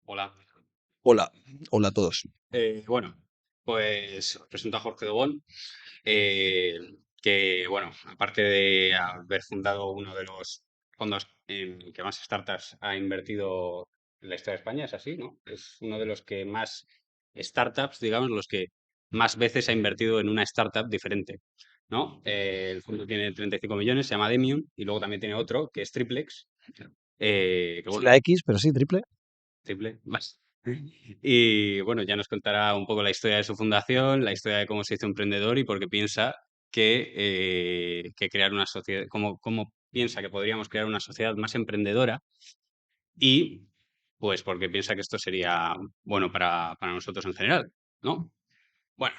Hola. Hola, hola a todos. Bueno, pues os presento a Jorge Dobón, eh, que, bueno, aparte de haber fundado uno de los fondos en que más startups ha invertido en la historia de España, es así, ¿no? Es uno de los que más startups, digamos, los que más veces ha invertido en una startup diferente, ¿no? El fondo tiene 35 millones, se llama Demium, y luego también tiene otro, que es Triplex, que Es bueno, la X, pero sí, triple. triple, más. Y bueno, ya nos contará un poco la historia de su fundación, la historia de cómo se hizo emprendedor y por qué piensa que crear una sociedad, cómo piensa que podríamos crear una sociedad más emprendedora y pues porque piensa que esto sería bueno para nosotros en general, ¿no? Bueno,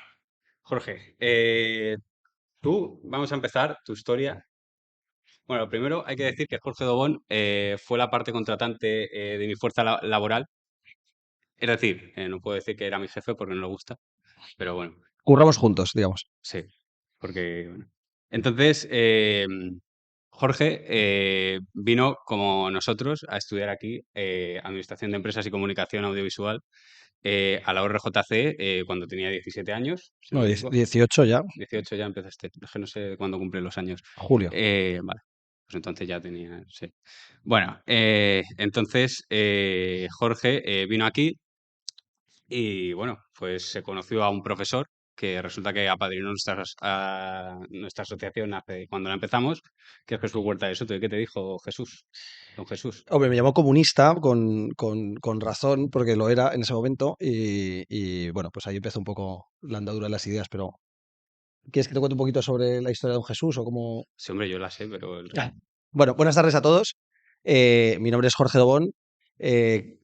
Jorge, tú, vamos a empezar tu historia. Bueno, primero hay que decir que Jorge Dobón fue la parte contratante de mi fuerza laboral. Es decir, no puedo decir que era mi jefe porque no le gusta, pero bueno, Curramos juntos, digamos. sí, porque bueno. Entonces, Jorge vino como nosotros a estudiar aquí Administración de Empresas y Comunicación Audiovisual a la ORJC cuando tenía 17 años, si no No, me equivoco. 18 ya, 18 ya empezaste, es que no sé cuándo cumplen los años. julio. Vale, pues entonces ya tenía, sí. Bueno, entonces Jorge vino aquí. Y bueno, pues se conoció a un profesor que resulta que apadrinó nuestra asociación cuando la empezamos, que es Jesús Huerta de Soto. ¿Y qué te dijo Jesús? Don Jesús. Hombre, me llamó comunista con razón, porque lo era en ese momento, bueno, pues ahí empezó un poco la andadura de las ideas, pero ¿quieres que te cuente un poquito sobre la historia de don Jesús o cómo? Sí, hombre, yo la sé, pero Ah. Bueno, buenas tardes a todos. Mi nombre es Jorge Dobón.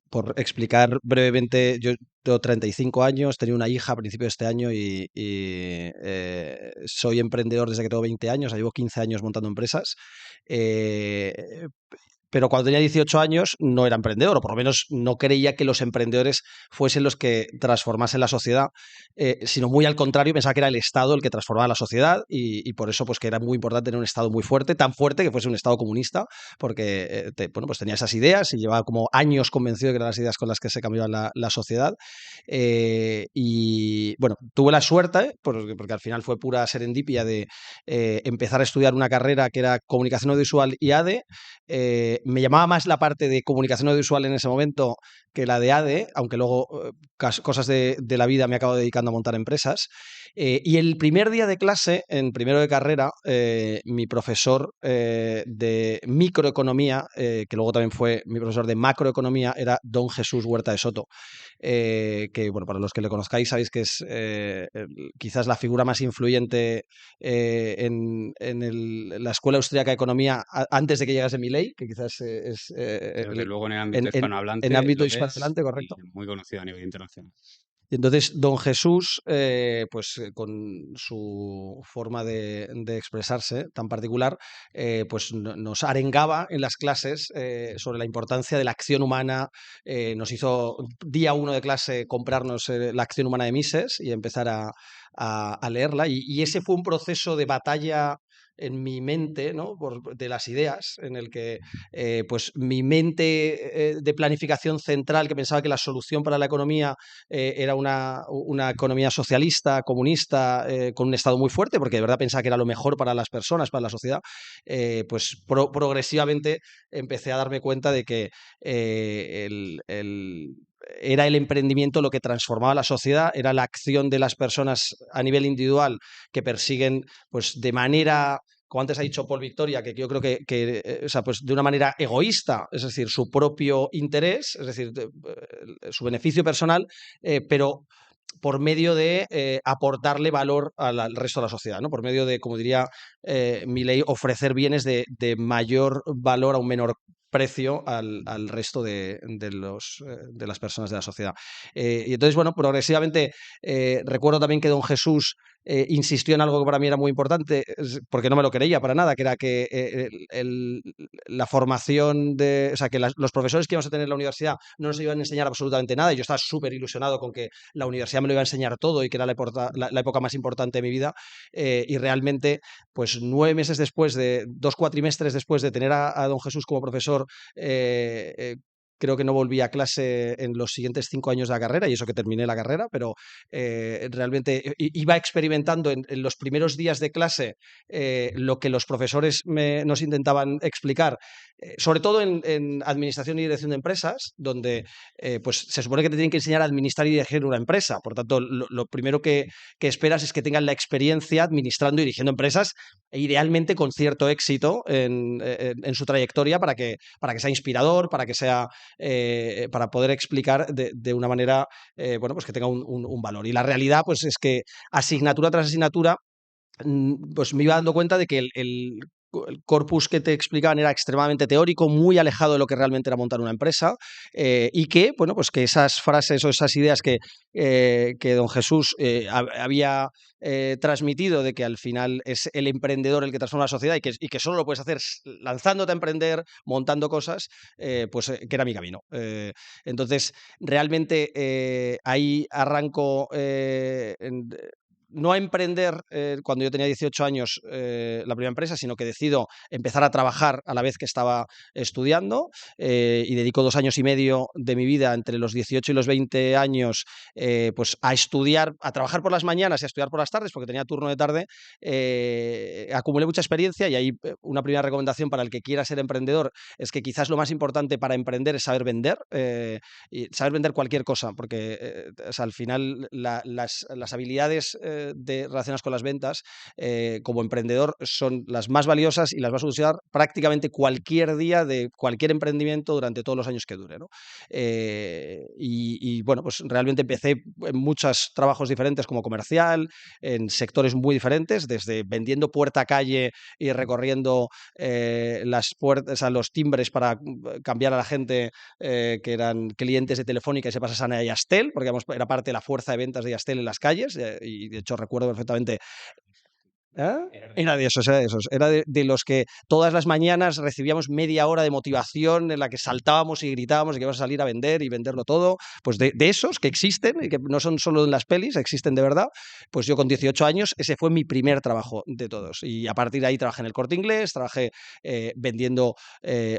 Por explicar brevemente, yo tengo 35 años, tenía una hija a principios de este año y soy emprendedor desde que tengo 20 años, llevo 15 años montando empresas. Eh, pero cuando tenía 18 años no era emprendedor, o por lo menos no creía que los emprendedores fuesen los que transformasen la sociedad, sino muy al contrario, pensaba que era el Estado el que transformaba la sociedad y por eso pues que era muy importante tener un Estado muy fuerte, tan fuerte que fuese un Estado comunista, porque bueno, pues tenía esas ideas y llevaba como años convencido de que eran las ideas con las que se cambiaba la sociedad. Y bueno, tuve la suerte, porque al final fue pura serendipia de empezar a estudiar una carrera que era Comunicación Audiovisual y ADE. Me llamaba más la parte de comunicación audiovisual en ese momento que la de ADE, aunque luego cosas de la vida me acabo dedicando a montar empresas. Y el primer día de clase, en primero de carrera, mi profesor de microeconomía, que luego también fue mi profesor de macroeconomía, era don Jesús Huerta de Soto, que, bueno, para los que le conozcáis sabéis que es quizás la figura más influyente en la Escuela Austríaca de Economía antes de que llegase Milei, que quizás es desde luego en el ámbito en hispanohablante ámbito lo es hispanohablante, y correcto. muy conocido a nivel internacional. Y entonces, don Jesús, pues con su forma de expresarse tan particular, pues nos arengaba en las clases sobre la importancia de la acción humana. Nos hizo día uno de clase comprarnos la acción humana de Mises y empezar a leerla. Y ese fue un proceso de batalla en mi mente, ¿no? De las ideas, en el que pues mi mente de planificación central, que pensaba que la solución para la economía era una economía socialista, comunista, con un Estado muy fuerte, porque de verdad pensaba que era lo mejor para las personas, para la sociedad, pues progresivamente empecé a darme cuenta de que era el emprendimiento lo que transformaba la sociedad, era la acción de las personas a nivel individual que persiguen, pues de manera, como antes ha dicho Paul Victoria, que yo creo que o sea, pues de una manera egoísta, es decir, su propio interés, es decir, su beneficio personal, pero por medio de aportarle valor al resto de la sociedad, ¿no? Por medio de, como diría Milei, ofrecer bienes de mayor valor a un menor precio al resto de las personas de la sociedad. Y entonces, bueno, progresivamente recuerdo también que don Jesús insistió en algo que para mí era muy importante, porque no me lo creía para nada, que era que la formación o sea, que los profesores que íbamos a tener en la universidad no nos iban a enseñar absolutamente nada, y yo estaba súper ilusionado con que la universidad me lo iba a enseñar todo y que era la época más importante de mi vida, y realmente, pues 9 meses después, 2 cuatrimestres después de tener a don Jesús como profesor, creo que no volví a clase en los siguientes 5 años de la carrera, y eso que terminé la carrera, pero realmente iba experimentando en los primeros días de clase lo que los profesores nos intentaban explicar, sobre todo en administración y dirección de empresas, donde pues se supone que te tienen que enseñar a administrar y dirigir una empresa. Por tanto, lo primero que esperas es que tengan la experiencia administrando y dirigiendo empresas, e idealmente con cierto éxito en su trayectoria para que sea inspirador, para que sea para poder explicar de una manera bueno, pues que tenga un valor. Y la realidad pues es que asignatura tras asignatura pues me iba dando cuenta de que el corpus que te explicaban era extremadamente teórico, muy alejado de lo que realmente era montar una empresa, y que, bueno, pues que esas frases o esas ideas que don Jesús había transmitido, de que al final es el emprendedor el que transforma la sociedad y que solo lo puedes hacer lanzándote a emprender, montando cosas, pues que era mi camino. Entonces, realmente ahí arranco no a emprender cuando yo tenía 18 años la primera empresa, sino que decido empezar a trabajar a la vez que estaba estudiando, y dedico 2 años y medio de mi vida entre los 18 y los 20 años pues a estudiar, a trabajar por las mañanas y a estudiar por las tardes, porque tenía turno de tarde. Acumulé mucha experiencia, y ahí una primera recomendación para el que quiera ser emprendedor es que quizás lo más importante para emprender es saber vender, y saber vender cualquier cosa, porque o sea, al final las habilidades relacionadas con las ventas como emprendedor son las más valiosas y las vas a usar prácticamente cualquier día de cualquier emprendimiento durante todos los años que dure, ¿no? Bueno, pues realmente empecé en muchos trabajos diferentes como comercial, en sectores muy diferentes, desde vendiendo puerta a calle y recorriendo las puertas, o sea, los timbres para cambiar a la gente que eran clientes de Telefónica y se pasasen a Yastel, porque era parte de la fuerza de ventas de Yastel en las calles, y de hecho recuerdo perfectamente. ¿Ah? Era de esos, era de esos. Era de los que todas las mañanas recibíamos media hora de motivación en la que saltábamos y gritábamos y que ibas a salir a vender y venderlo todo. Pues de esos que existen y que no son solo en las pelis, existen de verdad. Pues yo con 18 años, ese fue mi primer trabajo de todos. Y a partir de ahí trabajé en el Corte Inglés, trabajé vendiendo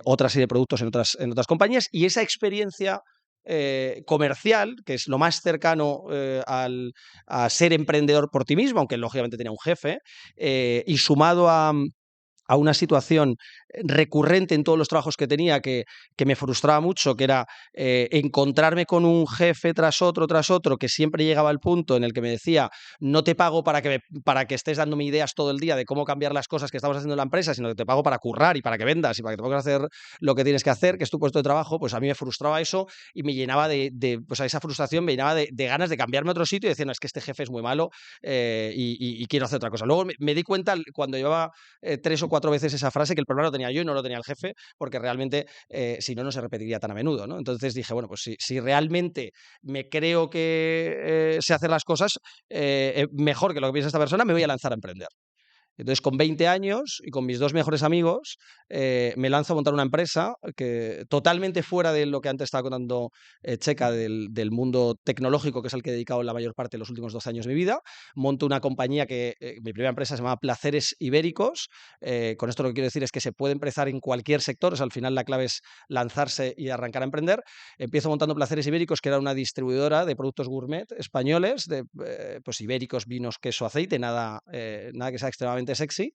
otra serie de productos en otras compañías, y esa experiencia comercial, que es lo más cercano a ser emprendedor por ti mismo, aunque lógicamente tenía un jefe, y sumado a una situación recurrente en todos los trabajos que tenía que me frustraba mucho, que era encontrarme con un jefe tras otro, que siempre llegaba al punto en el que me decía: no te pago para que estés dándome ideas todo el día de cómo cambiar las cosas que estamos haciendo en la empresa, sino que te pago para currar y para que vendas y para que te pongas a hacer lo que tienes que hacer, que es tu puesto de trabajo. Pues a mí me frustraba eso y me llenaba pues a esa frustración me llenaba de ganas de cambiarme a otro sitio y decir: no, es que este jefe es muy malo y quiero hacer otra cosa. Luego me di cuenta cuando llevaba 3 o 4 veces esa frase, que el problema lo tenía yo y no lo tenía el jefe, porque realmente si no, no se repetiría tan a menudo, ¿no? Entonces dije, bueno, pues si realmente me creo que sé hacer las cosas mejor que lo que piensa esta persona, me voy a lanzar a emprender. Entonces, con 20 años y con mis 2 mejores amigos, me lanzo a montar una empresa totalmente fuera de lo que antes estaba contando Checa, del mundo tecnológico, que es al que he dedicado la mayor parte de los últimos 12 años de mi vida. Monto una compañía mi primera empresa se llama Placeres Ibéricos. Con esto lo que quiero decir es que se puede empezar en cualquier sector. O sea, al final la clave es lanzarse y arrancar a emprender. Empiezo montando Placeres Ibéricos, que era una distribuidora de productos gourmet españoles, de pues ibéricos, vinos, queso, aceite, nada que sea extremadamente sexy,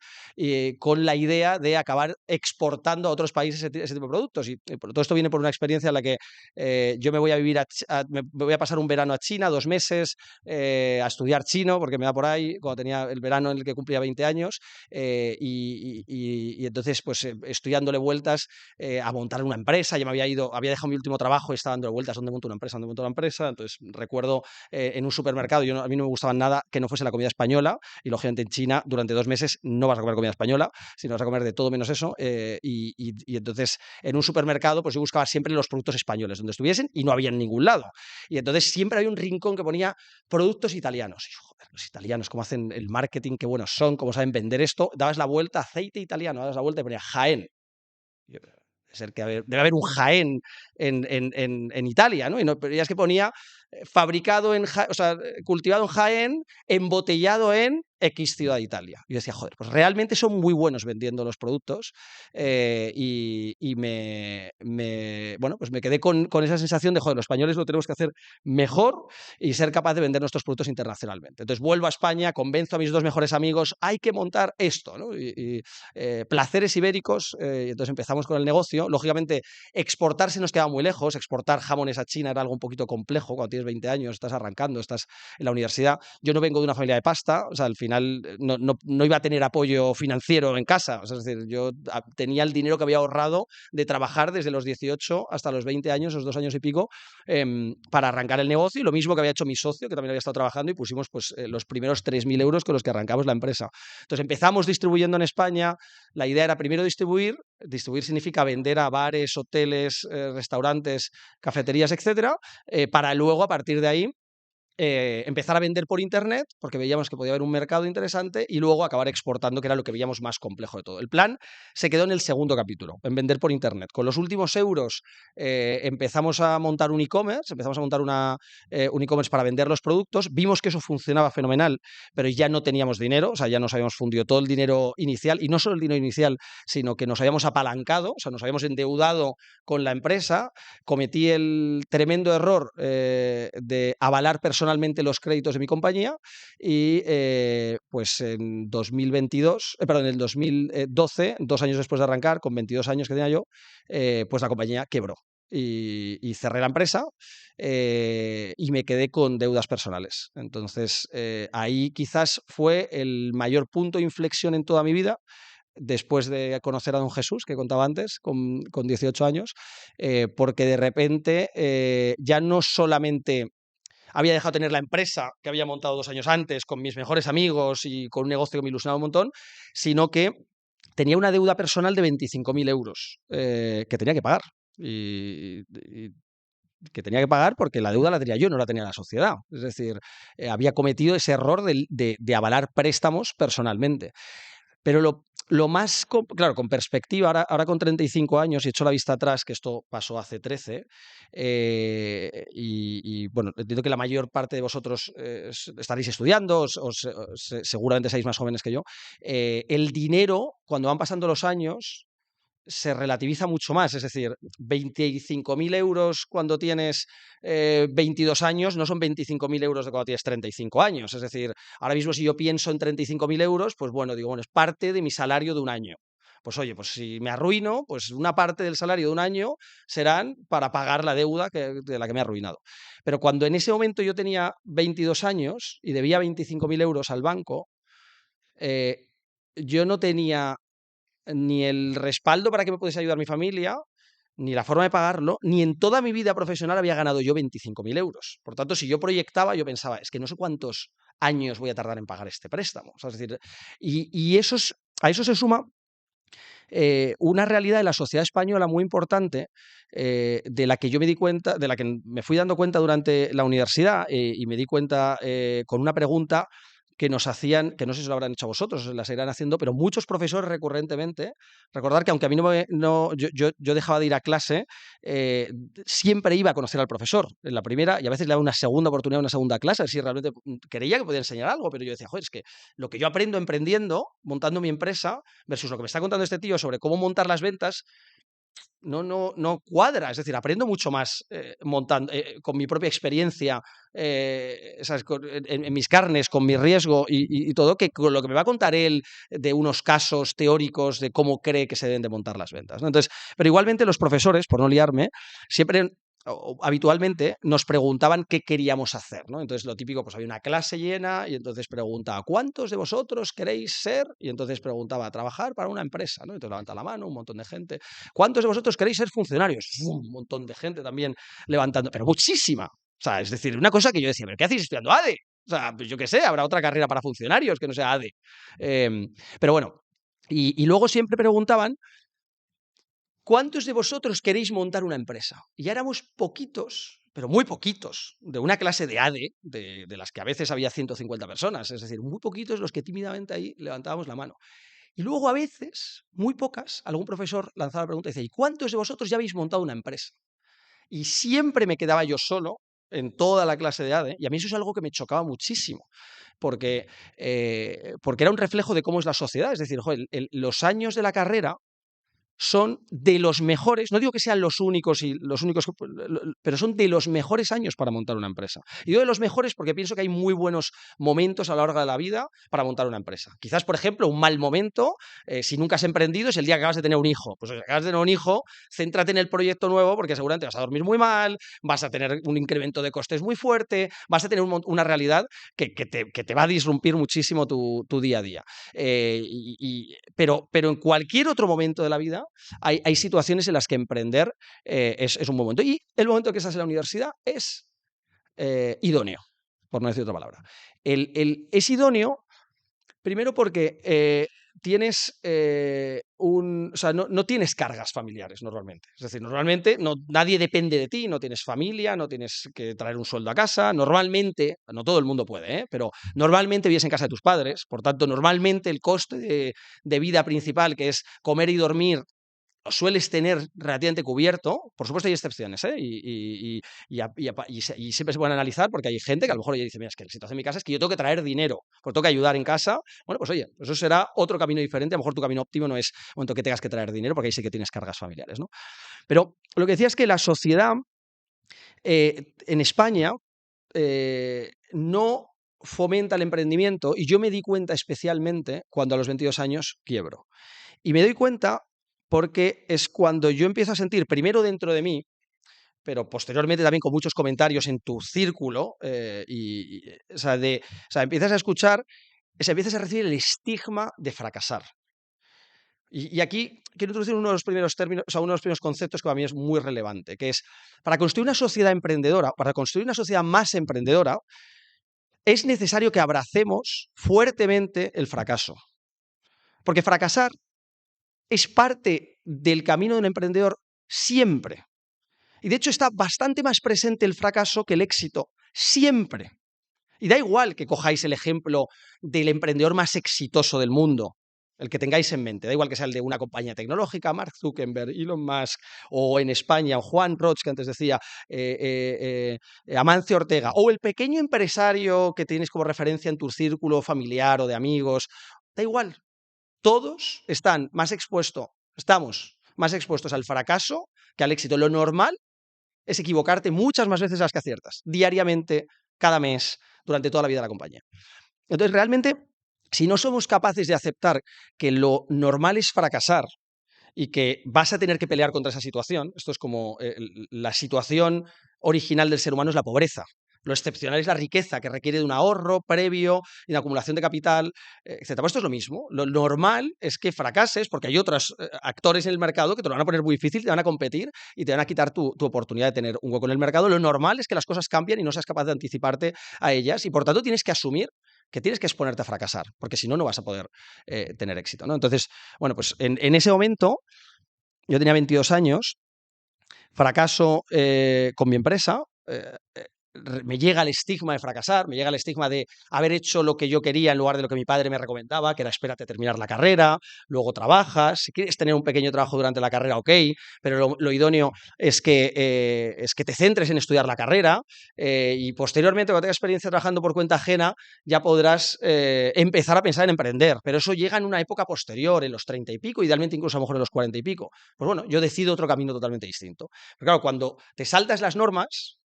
con la idea de acabar exportando a otros países ese tipo de productos. Y todo esto viene por una experiencia en la que yo me voy a vivir me voy a pasar un verano a China, 2 meses, a estudiar chino, porque me da por ahí, cuando tenía el verano en el que cumplía 20 años, y entonces pues estoy dándole vueltas a montar una empresa. Ya había dejado mi último trabajo y estaba dándole vueltas: ¿dónde monto una empresa? ¿Dónde monto una empresa? Entonces recuerdo en un supermercado, a mí no me gustaba nada que no fuese la comida española, y lógicamente en China durante 2 meses no vas a comer comida española, sino vas a comer de todo menos eso, y entonces en un supermercado pues yo buscaba siempre los productos españoles donde estuviesen, y no había en ningún lado, y entonces siempre había un rincón que ponía productos italianos. Y yo, joder, los italianos, cómo hacen el marketing, qué buenos son, cómo saben vender esto. Dabas la vuelta, aceite italiano, dabas la vuelta y ponía Jaén. Debe haber un Jaén en Italia, ¿no? Y no, pero ya es que ponía fabricado o sea, cultivado en Jaén, embotellado en X ciudad de Italia. Y yo decía, joder, pues realmente son muy buenos vendiendo los productos y bueno, pues me quedé con esa sensación de, joder, los españoles lo tenemos que hacer mejor y ser capaz de vender nuestros productos internacionalmente. Entonces vuelvo a España, convenzo a mis dos mejores amigos, hay que montar esto, ¿no? Placeres ibéricos, y entonces empezamos con el negocio. Lógicamente, exportarse nos quedaba muy lejos, exportar jamones a China era algo un poquito complejo cuando tienes 20 años, estás arrancando, estás en la universidad. Yo no vengo de una familia de pasta, o sea, al final no iba a tener apoyo financiero en casa, o sea, es decir, yo tenía el dinero que había ahorrado de trabajar desde los 18 hasta los 20 años, esos 2 años y pico, para arrancar el negocio, y lo mismo que había hecho mi socio, que también había estado trabajando, y pusimos pues, los primeros 3.000 euros con los que arrancamos la empresa. Entonces empezamos distribuyendo en España, la idea era primero distribuir significa vender a bares, hoteles, restaurantes, cafeterías, etcétera, para luego a partir de ahí empezar a vender por internet, porque veíamos que podía haber un mercado interesante, y luego acabar exportando, que era lo que veíamos más complejo de todo. El plan se quedó en el segundo capítulo, en vender por internet. Con los últimos euros empezamos a montar un e-commerce, empezamos a montar un e-commerce para vender los productos, vimos que eso funcionaba fenomenal, pero ya no teníamos dinero, o sea, ya nos habíamos fundido todo el dinero inicial, y no solo el dinero inicial, sino que nos habíamos apalancado, o sea, nos habíamos endeudado con la empresa. Cometí el tremendo error de avalar personalmente los créditos de mi compañía y pues en 2022, perdón, en el 2012, 2 años después de arrancar, con 22 años que tenía yo, pues la compañía quebró. Y cerré la empresa y me quedé con deudas personales. Entonces, ahí quizás fue el mayor punto de inflexión en toda mi vida, después de conocer a don Jesús, que contaba antes, con 18 años, porque de repente ya no solamente había dejado de tener la empresa que había montado 2 años antes con mis mejores amigos y con un negocio que me ilusionaba un montón, sino que tenía una deuda personal de 25.000 euros que tenía que pagar. Y que tenía que pagar porque la deuda la tenía yo, no la tenía la sociedad. Es decir, había cometido ese error de avalar préstamos personalmente. Pero lo más, claro, con perspectiva, ahora con 35 años y hecho la vista atrás, que esto pasó hace 13, bueno, entiendo que la mayor parte de vosotros estaréis estudiando, seguramente seáis más jóvenes que yo. El dinero, cuando van pasando los años, se relativiza mucho más, es decir, 25.000 euros cuando tienes 22 años no son 25.000 euros de cuando tienes 35 años, es decir, ahora mismo si yo pienso en 35.000 euros, pues bueno, digo, bueno, es parte de mi salario de un año. Pues oye, pues si me arruino, pues una parte del salario de un año serán para pagar la deuda de la que me he arruinado. Pero cuando en ese momento yo tenía 22 años y debía 25.000 euros al banco, yo no tenía ni el respaldo para que me pudiese ayudar mi familia, ni la forma de pagarlo, ni en toda mi vida profesional había ganado yo 25.000 euros. Por tanto, si yo proyectaba, yo pensaba, es que no sé cuántos años voy a tardar en pagar este préstamo. O sea, es decir, a eso se suma una realidad de la sociedad española muy importante, de la que yo me di cuenta, de la que me fui dando cuenta durante la universidad, y me di cuenta con una pregunta que nos hacían, que no sé si lo habrán hecho a vosotros, la seguirán haciendo, pero muchos profesores recurrentemente, recordar que aunque a mí yo dejaba de ir a clase, siempre iba a conocer al profesor en la primera, y a veces le daba una segunda oportunidad, una segunda clase, a ver si realmente creía que podía enseñar algo, pero yo decía, joder, es que lo que yo aprendo emprendiendo, montando mi empresa, versus lo que me está contando este tío sobre cómo montar las ventas, no cuadra. Es decir, aprendo mucho más montando, con mi propia experiencia, ¿sabes? En mis carnes, con mi riesgo y todo, que con lo que me va a contar él de unos casos teóricos de cómo cree que se deben de montar las ventas, ¿no? Entonces, pero igualmente los profesores, por no liarme, siempre habitualmente nos preguntaban qué queríamos hacer, ¿no? Entonces lo típico, pues había una clase llena y entonces preguntaba, ¿cuántos de vosotros queréis ser? Y entonces preguntaba, trabajar para una empresa, ¿no? Entonces levanta la mano, un montón de gente. ¿Cuántos de vosotros queréis ser funcionarios? Un montón de gente también levantando, pero muchísima. O sea, es decir, una cosa que yo decía, ¿pero qué hacéis estudiando ADE? O sea, pues yo qué sé, habrá otra carrera para funcionarios que no sea ADE. Pero bueno, y luego siempre preguntaban, ¿cuántos de vosotros queréis montar una empresa? Y ya éramos poquitos, pero muy poquitos, de una clase de ADE, de las que a veces había 150 personas, es decir, muy poquitos los que tímidamente ahí levantábamos la mano. Y luego a veces, muy pocas, algún profesor lanzaba la pregunta y decía, ¿y cuántos de vosotros ya habéis montado una empresa? Y siempre me quedaba yo solo en toda la clase de ADE, y a mí eso es algo que me chocaba muchísimo, porque era un reflejo de cómo es la sociedad. Es decir, joder, los años de la carrera son de los mejores, no digo que sean los únicos pero son de los mejores años para montar una empresa. Y digo de los mejores porque pienso que hay muy buenos momentos a lo largo de la vida para montar una empresa. Quizás, por ejemplo, un mal momento, si nunca has emprendido, es el día que acabas de tener un hijo. Pues si acabas de tener un hijo, céntrate en el proyecto nuevo porque seguramente vas a dormir muy mal, vas a tener un incremento de costes muy fuerte, vas a tener una realidad que te va a disrumpir muchísimo tu día a día. Pero en cualquier otro momento de la vida hay situaciones en las que emprender es un buen momento. Y el momento que estás en la universidad es idóneo, por no decir otra palabra. Es idóneo, primero porque tienes o sea, no tienes cargas familiares normalmente. Es decir, normalmente nadie depende de ti, no tienes familia, no tienes que traer un sueldo a casa. Normalmente, no todo el mundo puede, pero normalmente vives en casa de tus padres. Por tanto, normalmente el coste de vida principal, que es comer y dormir, lo sueles tener relativamente cubierto. Por supuesto hay excepciones, ¿eh? Y siempre se pueden analizar porque hay gente que a lo mejor ya dice, mira, es que la situación en mi casa es que yo tengo que traer dinero, pues tengo que ayudar en casa. Bueno, pues oye, eso será otro camino diferente. A lo mejor tu camino óptimo no es el momento que tengas que traer dinero, porque ahí sí que tienes cargas familiares, ¿no? Pero lo que decía es que la sociedad en España no fomenta el emprendimiento, y yo me di cuenta especialmente cuando a los 22 años quiebro. Y me doy cuenta porque es cuando yo empiezo a sentir, primero dentro de mí, pero posteriormente también con muchos comentarios en tu círculo, o sea, empiezas a escuchar, o sea, empiezas a recibir el estigma de fracasar. Y aquí quiero introducir uno de los primeros términos, o sea, uno de los primeros conceptos que para mí es muy relevante, que es, para construir una sociedad emprendedora, para construir una sociedad más emprendedora, es necesario que abracemos fuertemente el fracaso. Porque fracasar es parte del camino de un emprendedor siempre. Y de hecho está bastante más presente el fracaso que el éxito, siempre. Y da igual que cojáis el ejemplo del emprendedor más exitoso del mundo, el que tengáis en mente, da igual que sea el de una compañía tecnológica, Mark Zuckerberg, Elon Musk, o en España, Juan Roch, que antes decía, Amancio Ortega, o el pequeño empresario que tienes como referencia en tu círculo familiar o de amigos, da igual, todos estamos más expuestos al fracaso que al éxito. Lo normal es equivocarte muchas más veces de las que aciertas, diariamente, cada mes, durante toda la vida de la compañía. Entonces, realmente, si no somos capaces de aceptar que lo normal es fracasar y que vas a tener que pelear contra esa situación, esto es como la situación original del ser humano es la pobreza. Lo excepcional es la riqueza, que requiere de un ahorro previo y una acumulación de capital, etcétera. Pues esto es lo mismo. Lo normal es que fracases porque hay otros actores en el mercado que te lo van a poner muy difícil, te van a competir y te van a quitar tu oportunidad de tener un hueco en el mercado. Lo normal es que las cosas cambien y no seas capaz de anticiparte a ellas, y por tanto tienes que asumir que tienes que exponerte a fracasar, porque si no, no vas a poder tener éxito, ¿no? Entonces, bueno, pues en ese momento, yo tenía 22 años, fracaso con mi empresa, me llega el estigma de fracasar, me llega el estigma de haber hecho lo que yo quería en lugar de lo que mi padre me recomendaba, que era espérate a terminar la carrera, luego trabajas, si quieres tener un pequeño trabajo durante la carrera, ok, pero lo idóneo es que te centres en estudiar la carrera, y posteriormente, cuando tengas experiencia trabajando por cuenta ajena, ya podrás empezar a pensar en emprender, pero eso llega en una época posterior, en los 30 y pico, idealmente incluso a lo mejor en los 40 y pico. Pues bueno, yo decido otro camino totalmente distinto. Pero claro, cuando te saltas las normas,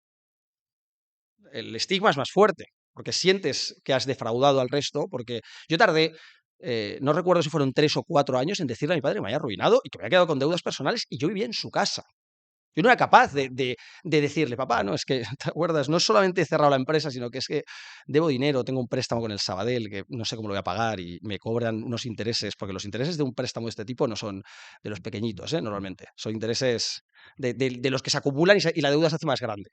el estigma es más fuerte, porque sientes que has defraudado al resto, porque yo tardé, no recuerdo si fueron 3 o 4 años en decirle a mi padre que me había arruinado y que me había quedado con deudas personales y yo vivía en su casa. Yo no era capaz de decirle, papá, no, es que, ¿te acuerdas? No solamente he cerrado la empresa, sino que es que debo dinero, tengo un préstamo con el Sabadell que no sé cómo lo voy a pagar y me cobran unos intereses, porque los intereses de un préstamo de este tipo no son de los pequeñitos, normalmente, son intereses de los que se acumulan y la deuda se hace más grande.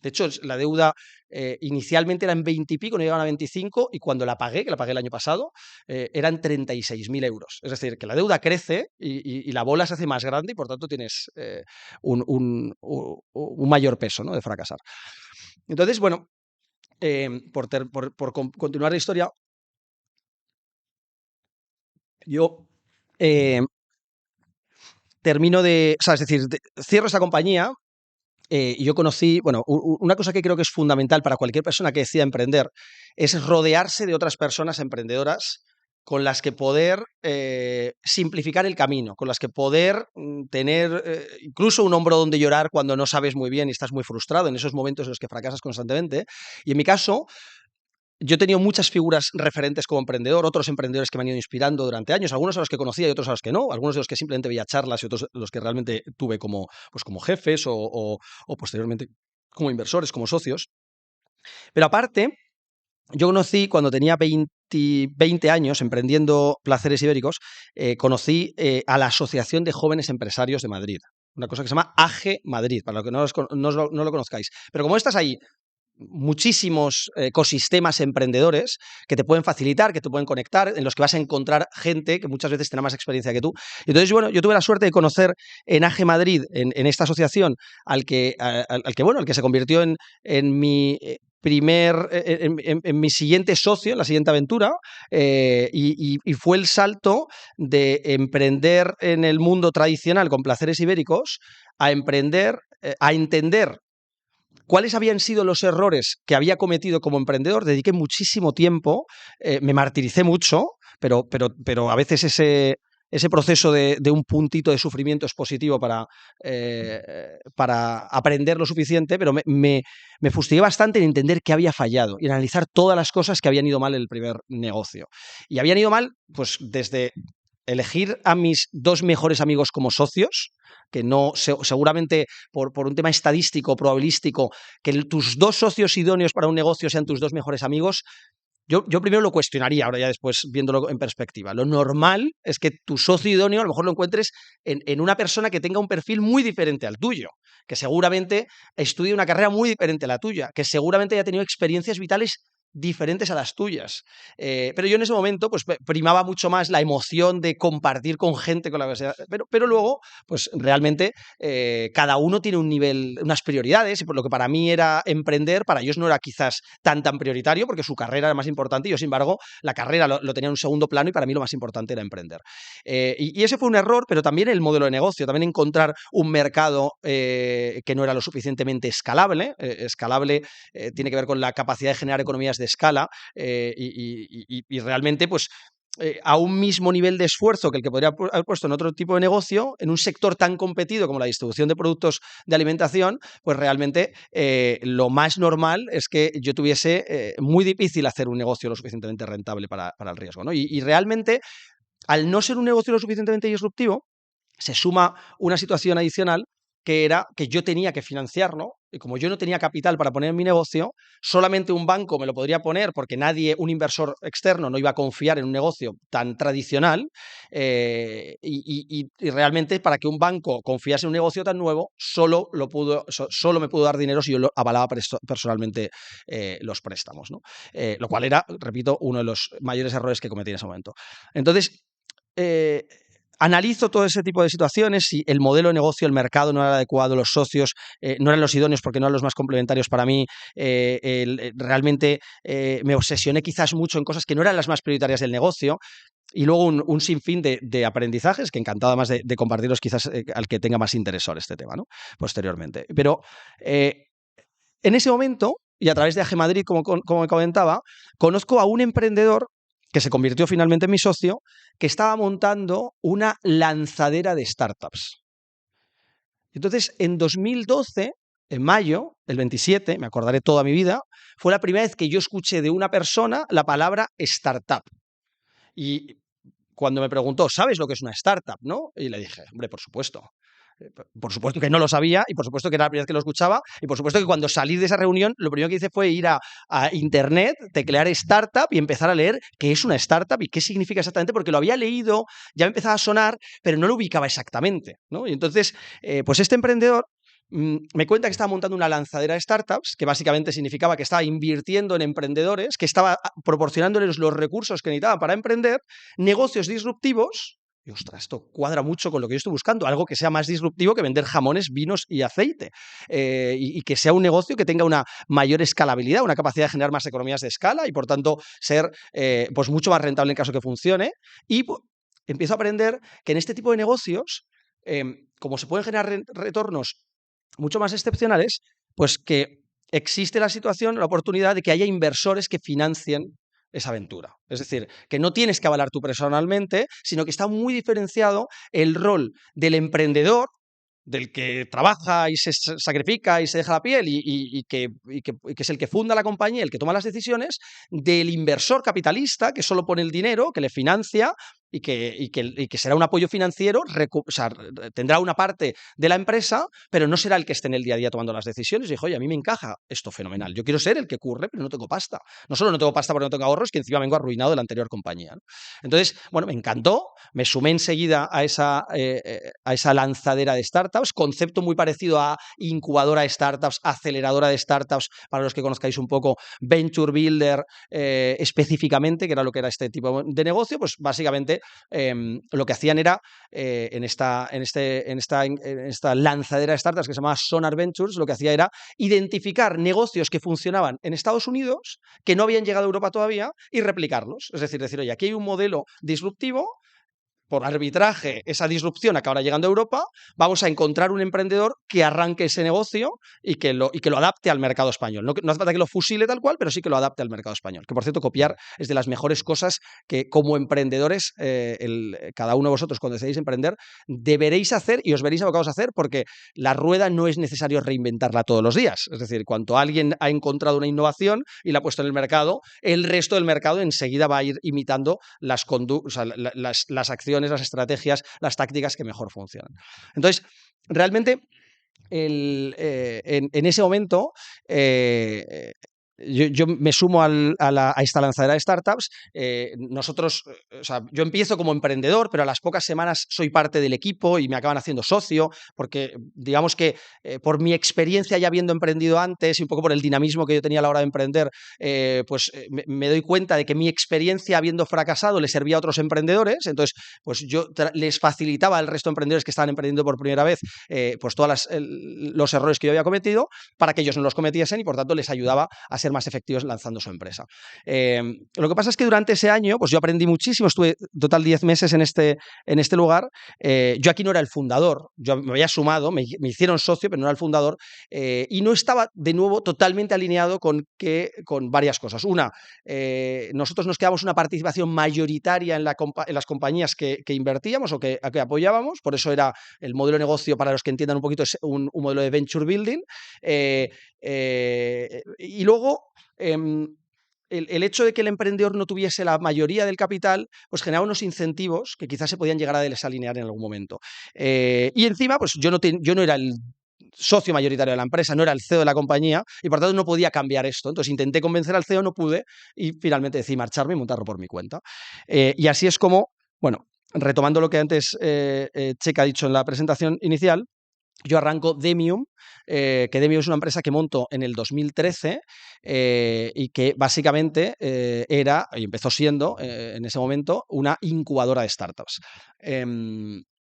De hecho, la deuda inicialmente era en 20 y pico, no llegaban a 25, y cuando la pagué, que la pagué el año pasado, eran 36.000 euros. Es decir, que la deuda crece y la bola se hace más grande y por tanto tienes un mayor peso, ¿no?, de fracasar. Entonces, bueno, por continuar la historia, yo termino de, o sea, es decir, cierro esa compañía. y yo conocí, bueno, una cosa que creo que es fundamental para cualquier persona que decida emprender es rodearse de otras personas emprendedoras con las que poder simplificar el camino, con las que poder tener incluso un hombro donde llorar cuando no sabes muy bien y estás muy frustrado en esos momentos en los que fracasas constantemente. Y en mi caso, yo he tenido muchas figuras referentes como emprendedor, otros emprendedores que me han ido inspirando durante años, algunos a los que conocía y otros a los que no, algunos de los que simplemente veía charlas y otros los que realmente tuve como, pues como jefes o posteriormente como inversores, como socios. Pero aparte, yo conocí cuando tenía 20 años, emprendiendo Placeres Ibéricos, conocí a la Asociación de Jóvenes Empresarios de Madrid. Una cosa que se llama AGE Madrid, para los que no lo conozcáis. Pero como estás ahí muchísimos ecosistemas emprendedores que te pueden facilitar, que te pueden conectar, en los que vas a encontrar gente que muchas veces tendrá más experiencia que tú. Entonces, bueno, yo tuve la suerte de conocer en AGE Madrid, en esta asociación, al que se convirtió en mi en mi siguiente socio, en la siguiente aventura, y fue el salto de emprender en el mundo tradicional con Placeres Ibéricos a emprender, a entender cuáles habían sido los errores que había cometido como emprendedor. Dediqué muchísimo tiempo, me martiricé mucho, pero a veces ese proceso de un puntito de sufrimiento es positivo para aprender lo suficiente, pero me fustigué bastante en entender qué había fallado y en analizar todas las cosas que habían ido mal en el primer negocio. Y habían ido mal, pues desde elegir a mis dos mejores amigos como socios, que no seguramente por un tema estadístico, probabilístico, que tus dos socios idóneos para un negocio sean tus dos mejores amigos. Yo primero lo cuestionaría, ahora ya después viéndolo en perspectiva. Lo normal es que tu socio idóneo a lo mejor lo encuentres en una persona que tenga un perfil muy diferente al tuyo, que seguramente estudie una carrera muy diferente a la tuya, que seguramente haya tenido experiencias vitales diferentes a las tuyas. Pero yo en ese momento pues primaba mucho más la emoción de compartir con gente con la que sea. Pero luego, pues realmente cada uno tiene un nivel, unas prioridades, y por lo que para mí era emprender, para ellos no era quizás tan prioritario, porque su carrera era más importante, y yo, sin embargo, la carrera lo tenía en un segundo plano, y para mí lo más importante era emprender. Y ese fue un error, pero también el modelo de negocio, también encontrar un mercado que no era lo suficientemente escalable. Escalable tiene que ver con la capacidad de generar economías de escala, y realmente, pues, a un mismo nivel de esfuerzo que el que podría haber puesto en otro tipo de negocio, en un sector tan competido como la distribución de productos de alimentación, pues realmente lo más normal es que yo tuviese muy difícil hacer un negocio lo suficientemente rentable para el riesgo, ¿no? Y realmente, al no ser un negocio lo suficientemente disruptivo, se suma una situación adicional, que era que yo tenía que financiarlo, y como yo no tenía capital para poner en mi negocio, solamente un banco me lo podría poner, porque nadie, un inversor externo, no iba a confiar en un negocio tan tradicional, y realmente, para que un banco confiase en un negocio tan nuevo, solo me pudo dar dinero si yo lo avalaba personalmente los préstamos, ¿no? Lo cual era, repito, uno de los mayores errores que cometí en ese momento. Entonces, analizo todo ese tipo de situaciones. Si el modelo de negocio, el mercado no era adecuado, los socios no eran los idóneos porque no eran los más complementarios para mí, realmente me obsesioné quizás mucho en cosas que no eran las más prioritarias del negocio, y luego un sinfín de aprendizajes que encantado más de compartirlos, quizás al que tenga más interés sobre este tema, ¿no? Posteriormente. Pero en ese momento, y a través de AG Madrid, como me comentaba, conozco a un emprendedor que se convirtió finalmente en mi socio, que estaba montando una lanzadera de startups. Entonces, en 2012, en mayo, el 27, me acordaré toda mi vida, fue la primera vez que yo escuché de una persona la palabra startup. Y cuando me preguntó, ¿sabes lo que es una startup, no? Y le dije, hombre, por supuesto. Por supuesto que no lo sabía, y por supuesto que era la primera vez que lo escuchaba, y por supuesto que cuando salí de esa reunión lo primero que hice fue ir a internet, teclear startup y empezar a leer qué es una startup y qué significa exactamente, porque lo había leído, ya me empezaba a sonar, pero no lo ubicaba exactamente, ¿no? Y entonces, pues este emprendedor me cuenta que estaba montando una lanzadera de startups, que básicamente significaba que estaba invirtiendo en emprendedores, que estaba proporcionándoles los recursos que necesitaban para emprender, negocios disruptivos. Y ostras, esto cuadra mucho con lo que yo estoy buscando, algo que sea más disruptivo que vender jamones, vinos y aceite, y que sea un negocio que tenga una mayor escalabilidad, una capacidad de generar más economías de escala y, por tanto, ser pues mucho más rentable en caso que funcione. Y empiezo a aprender que en este tipo de negocios, como se pueden generar retornos mucho más excepcionales, pues que existe la situación, la oportunidad de que haya inversores que financien esa aventura. Es decir, que no tienes que avalar tú personalmente, sino que está muy diferenciado el rol del emprendedor, del que trabaja y se sacrifica y se deja la piel y que es el que funda la compañía, el que toma las decisiones, del inversor capitalista que solo pone el dinero, que le financia y que será un apoyo financiero, o sea, tendrá una parte de la empresa, pero no será el que esté en el día a día tomando las decisiones. Y dijo, oye, a mí me encaja esto fenomenal. Yo quiero ser el que curre, pero no tengo pasta. No solo no tengo pasta porque no tengo ahorros, que encima vengo arruinado de la anterior compañía, ¿no? Entonces, bueno, me encantó, me sumé enseguida a esa lanzadera de startups, concepto muy parecido a incubadora de startups, aceleradora de startups, para los que conozcáis un poco, venture builder específicamente, que era lo que era este tipo de negocio. Pues básicamente lo que hacían era, en esta lanzadera de startups que se llamaba Sonar Ventures, lo que hacía era identificar negocios que funcionaban en Estados Unidos, que no habían llegado a Europa todavía, y replicarlos. Es decir, oye, aquí hay un modelo disruptivo, por arbitraje, esa disrupción acabará llegando a Europa, vamos a encontrar un emprendedor que arranque ese negocio y que lo adapte al mercado español. No hace falta que lo fusile tal cual, pero sí que lo adapte al mercado español. Que, por cierto, copiar es de las mejores cosas que, como emprendedores, cada uno de vosotros, cuando decidéis emprender, deberéis hacer y os veréis abocados a hacer, porque la rueda no es necesario reinventarla todos los días. Es decir, cuando alguien ha encontrado una innovación y la ha puesto en el mercado, el resto del mercado enseguida va a ir imitando o sea, las acciones, las estrategias, las tácticas que mejor funcionan. Entonces, realmente, en ese momento, yo me sumo a esta lanzadera de startups. Nosotros, o sea, yo empiezo como emprendedor, pero a las pocas semanas soy parte del equipo y me acaban haciendo socio, porque digamos que por mi experiencia ya habiendo emprendido antes y un poco por el dinamismo que yo tenía a la hora de emprender, me doy cuenta de que mi experiencia habiendo fracasado le servía a otros emprendedores. Entonces, pues yo les facilitaba al resto de emprendedores que estaban emprendiendo por primera vez, pues todos los errores que yo había cometido, para que ellos no los cometiesen, y por tanto les ayudaba a ser más efectivos lanzando su empresa. Lo que pasa es que durante ese año, pues yo aprendí muchísimo, estuve total 10 meses en este lugar. Yo aquí no era el fundador, yo me había sumado, me hicieron socio, pero no era el fundador, y no estaba de nuevo totalmente alineado con varias cosas. Una, nosotros nos quedamos una participación mayoritaria en las compañías que invertíamos o que apoyábamos, por eso era el modelo de negocio, para los que entiendan un poquito, es un modelo de venture building. Y luego, el hecho de que el emprendedor no tuviese la mayoría del capital, pues generaba unos incentivos que quizás se podían llegar a desalinear en algún momento. Y encima, pues yo no era el socio mayoritario de la empresa, no era el CEO de la compañía, y por tanto no podía cambiar esto. Entonces intenté convencer al CEO, no pude, y finalmente decidí marcharme y montarlo por mi cuenta. Y así es como, bueno, retomando lo que antes Checa ha dicho en la presentación inicial, yo arranco Demium, que Demium es una empresa que monto en el 2013, y que básicamente era, y empezó siendo en ese momento, una incubadora de startups.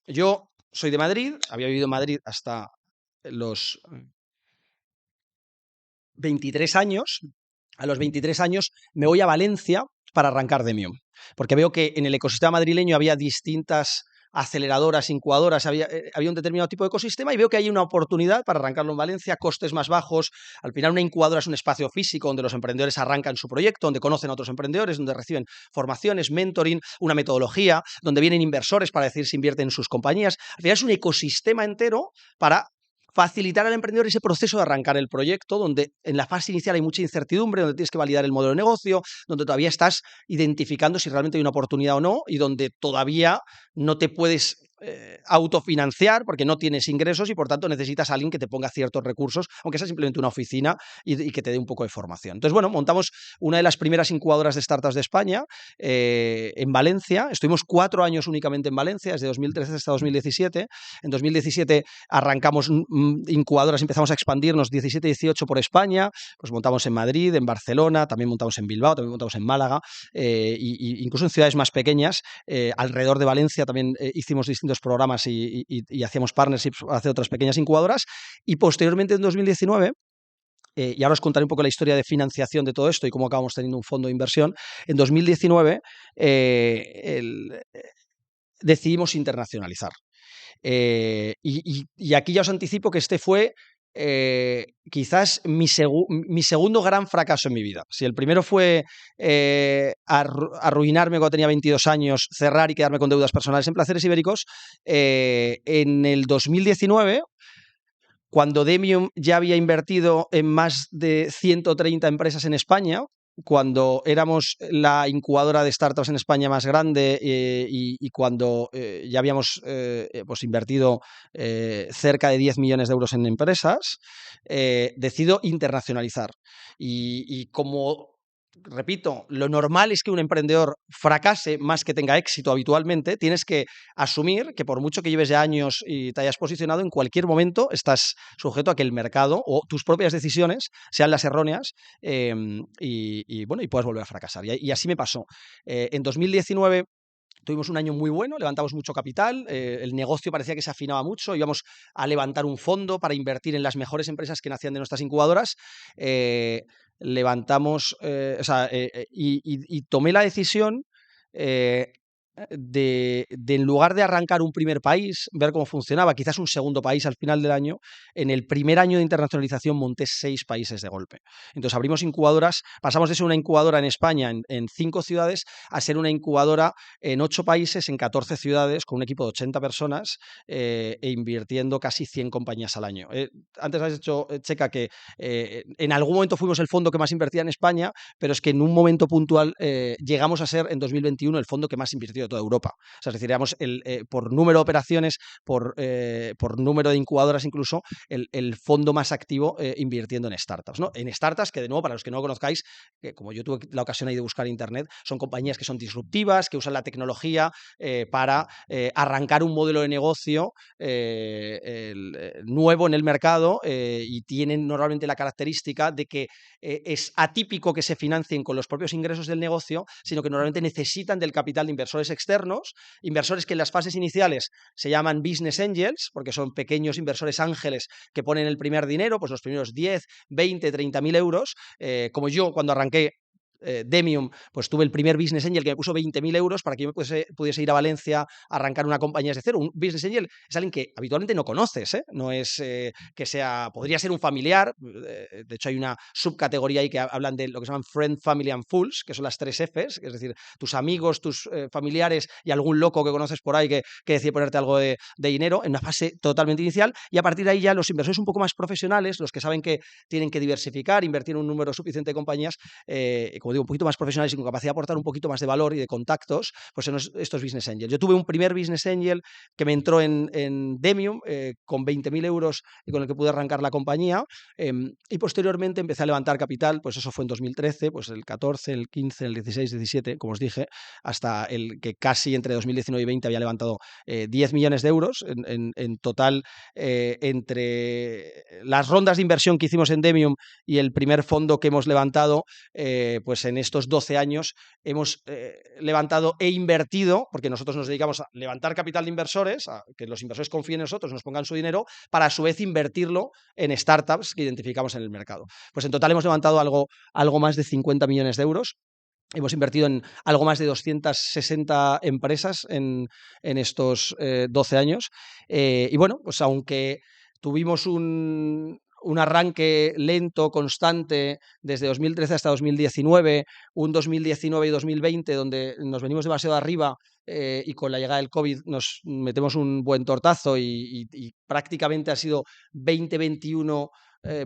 Yo soy de Madrid, había vivido en Madrid hasta los 23 años. A los 23 años me voy a Valencia para arrancar Demium, porque veo que en el ecosistema madrileño había distintas aceleradoras, incubadoras, había un determinado tipo de ecosistema, y veo que hay una oportunidad para arrancarlo en Valencia, costes más bajos. Al final, una incubadora es un espacio físico donde los emprendedores arrancan su proyecto, donde conocen a otros emprendedores, donde reciben formaciones, mentoring, una metodología, donde vienen inversores para decir si invierten en sus compañías. Al final es un ecosistema entero para facilitar al emprendedor ese proceso de arrancar el proyecto, donde en la fase inicial hay mucha incertidumbre, donde tienes que validar el modelo de negocio, donde todavía estás identificando si realmente hay una oportunidad o no, y donde todavía no te puedes autofinanciar porque no tienes ingresos, y por tanto necesitas a alguien que te ponga ciertos recursos, aunque sea simplemente una oficina, y que te dé un poco de formación. Entonces, bueno, montamos una de las primeras incubadoras de startups de España en Valencia. Estuvimos 4 años únicamente en Valencia, desde 2013 hasta 2017. En 2017 arrancamos incubadoras, empezamos a expandirnos 17-18 por España, pues montamos en Madrid, en Barcelona, también montamos en Bilbao, también montamos en Málaga, incluso en ciudades más pequeñas, alrededor de Valencia también hicimos distintos programas y hacíamos partnerships hacia otras pequeñas incubadoras. Y posteriormente, en 2019, y ahora os contaré un poco la historia de financiación de todo esto y cómo acabamos teniendo un fondo de inversión. En 2019 decidimos internacionalizar. Y aquí ya os anticipo que este fue quizás mi segundo gran fracaso en mi vida. Si el primero fue arruinarme cuando tenía 22 años, cerrar y quedarme con deudas personales en Placeres Ibéricos, en el 2019, cuando Demium ya había invertido en más de 130 empresas en España, cuando éramos la incubadora de startups en España más grande, y cuando ya habíamos pues invertido cerca de 10 millones de euros en empresas, decido internacionalizar. Y como, repito, lo normal es que un emprendedor fracase más que tenga éxito habitualmente, tienes que asumir que por mucho que lleves ya años y te hayas posicionado, en cualquier momento estás sujeto a que el mercado o tus propias decisiones sean las erróneas, bueno, y puedas volver a fracasar. Y así me pasó. En 2019 tuvimos un año muy bueno, levantamos mucho capital, el negocio parecía que se afinaba mucho, íbamos a levantar un fondo para invertir en las mejores empresas que nacían de nuestras incubadoras. Levantamos, y tomé la decisión de, en lugar de arrancar un primer país, ver cómo funcionaba, quizás un segundo país al final del año, en el primer año de internacionalización monté 6 países de golpe. Entonces abrimos incubadoras, pasamos de ser una incubadora en España en 5 ciudades a ser una incubadora en 8 países, en 14 ciudades, con un equipo de 80 personas, e invirtiendo casi 100 compañías al año. Antes has dicho, Checa, que en algún momento fuimos el fondo que más invertía en España, pero es que en un momento puntual llegamos a ser en 2021 el fondo que más invirtió de toda Europa. O sea, es decir, éramos por número de operaciones, por número de incubadoras incluso, el fondo más activo invirtiendo en startups, ¿no? En startups que, de nuevo, para los que no lo conozcáis, que como yo tuve la ocasión ahí de buscar en internet, son compañías que son disruptivas, que usan la tecnología para arrancar un modelo de negocio nuevo en el mercado, y tienen normalmente la característica de que es atípico que se financien con los propios ingresos del negocio, sino que normalmente necesitan del capital de inversores externos, inversores que en las fases iniciales se llaman business angels, porque son pequeños inversores ángeles que ponen el primer dinero, pues los primeros 10, 20, 30.000 euros, como yo cuando arranqué Demium, pues tuve el primer business angel que me puso 20.000 euros para que yo pudiese ir a Valencia a arrancar una compañía desde cero. Un business angel es alguien que habitualmente no conoces, ¿eh? No es que sea, podría ser un familiar, de hecho hay una subcategoría ahí que hablan de lo que se llaman Friend, Family and Fools, que son las 3 Fs, es decir, tus amigos, tus familiares y algún loco que conoces por ahí que decide ponerte algo de dinero en una fase totalmente inicial, y a partir de ahí ya los inversores un poco más profesionales, los que saben que tienen que diversificar, invertir en un número suficiente de compañías, como digo, un poquito más profesionales y con capacidad de aportar un poquito más de valor y de contactos, pues son estos business angels. Yo tuve un primer business angel que me entró en Demium con 20.000 euros y con el que pude arrancar la compañía, y posteriormente empecé a levantar capital, pues eso fue en 2013, pues el 14, el 15, el 16, 17, como os dije, hasta el que casi entre 2019 y 20 había levantado 10 millones de euros en total, entre las rondas de inversión que hicimos en Demium y el primer fondo que hemos levantado, pues en estos 12 años hemos levantado e invertido, porque nosotros nos dedicamos a levantar capital de inversores, a que los inversores confíen en nosotros, nos pongan su dinero, para a su vez invertirlo en startups que identificamos en el mercado. Pues en total hemos levantado algo más de 50 millones de euros. Hemos invertido en algo más de 260 empresas en estos 12 años. Y bueno, pues aunque tuvimos un arranque lento, constante, desde 2013 hasta 2019, un 2019 y 2020 donde nos venimos demasiado arriba, y con la llegada del COVID nos metemos un buen tortazo y prácticamente ha sido 2021,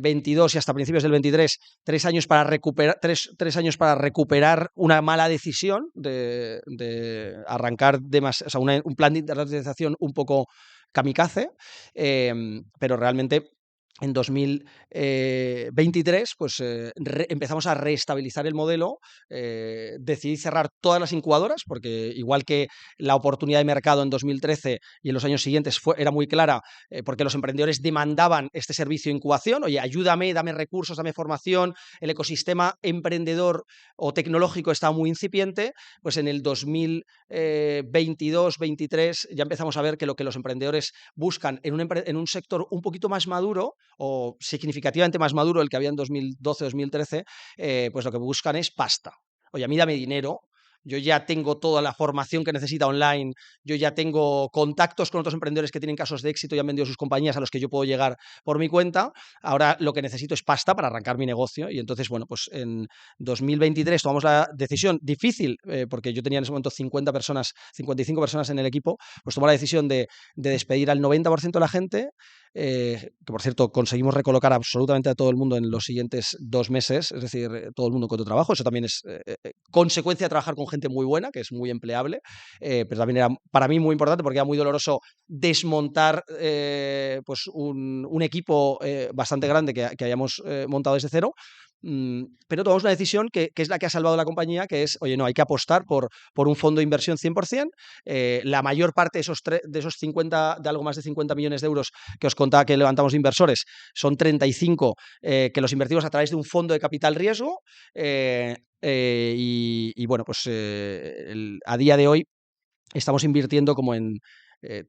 22 y hasta principios del 23, 3 años para recuperar, 3 años para recuperar una mala decisión de arrancar o sea, un plan de internacionalización un poco kamikaze, pero realmente en 2023 pues empezamos a reestabilizar el modelo, decidí cerrar todas las incubadoras porque igual que la oportunidad de mercado en 2013 y en los años siguientes era muy clara, porque los emprendedores demandaban este servicio de incubación, oye, ayúdame, dame recursos, dame formación, el ecosistema emprendedor o tecnológico estaba muy incipiente, pues en el 2022-23 ya empezamos a ver que lo que los emprendedores buscan en un sector un poquito más maduro o significativamente más maduro del que había en 2012-2013, pues lo que buscan es pasta. Oye, a mí dame dinero, yo ya tengo toda la formación que necesita online, yo ya tengo contactos con otros emprendedores que tienen casos de éxito y han vendido sus compañías a los que yo puedo llegar por mi cuenta. Ahora lo que necesito es pasta para arrancar mi negocio y entonces, bueno, pues en 2023 tomamos la decisión difícil, porque yo tenía en ese momento 50 personas, 55 personas en el equipo, pues tomó la decisión de despedir al 90% de la gente, que por cierto conseguimos recolocar absolutamente a todo el mundo en los siguientes 2 meses, es decir, todo el mundo encontró trabajo, eso también es consecuencia de trabajar con gente muy buena, que es muy empleable, pero también era para mí muy importante porque era muy doloroso desmontar pues un equipo bastante grande que hayamos montado desde cero. Pero tomamos una decisión que es la que ha salvado la compañía, que es, oye, no, hay que apostar por un fondo de inversión 100%. La mayor parte de esos 50, de algo más de 50 millones de euros que os contaba que levantamos de inversores, son 35 que los invertimos a través de un fondo de capital riesgo. Y bueno, pues a día de hoy estamos invirtiendo como en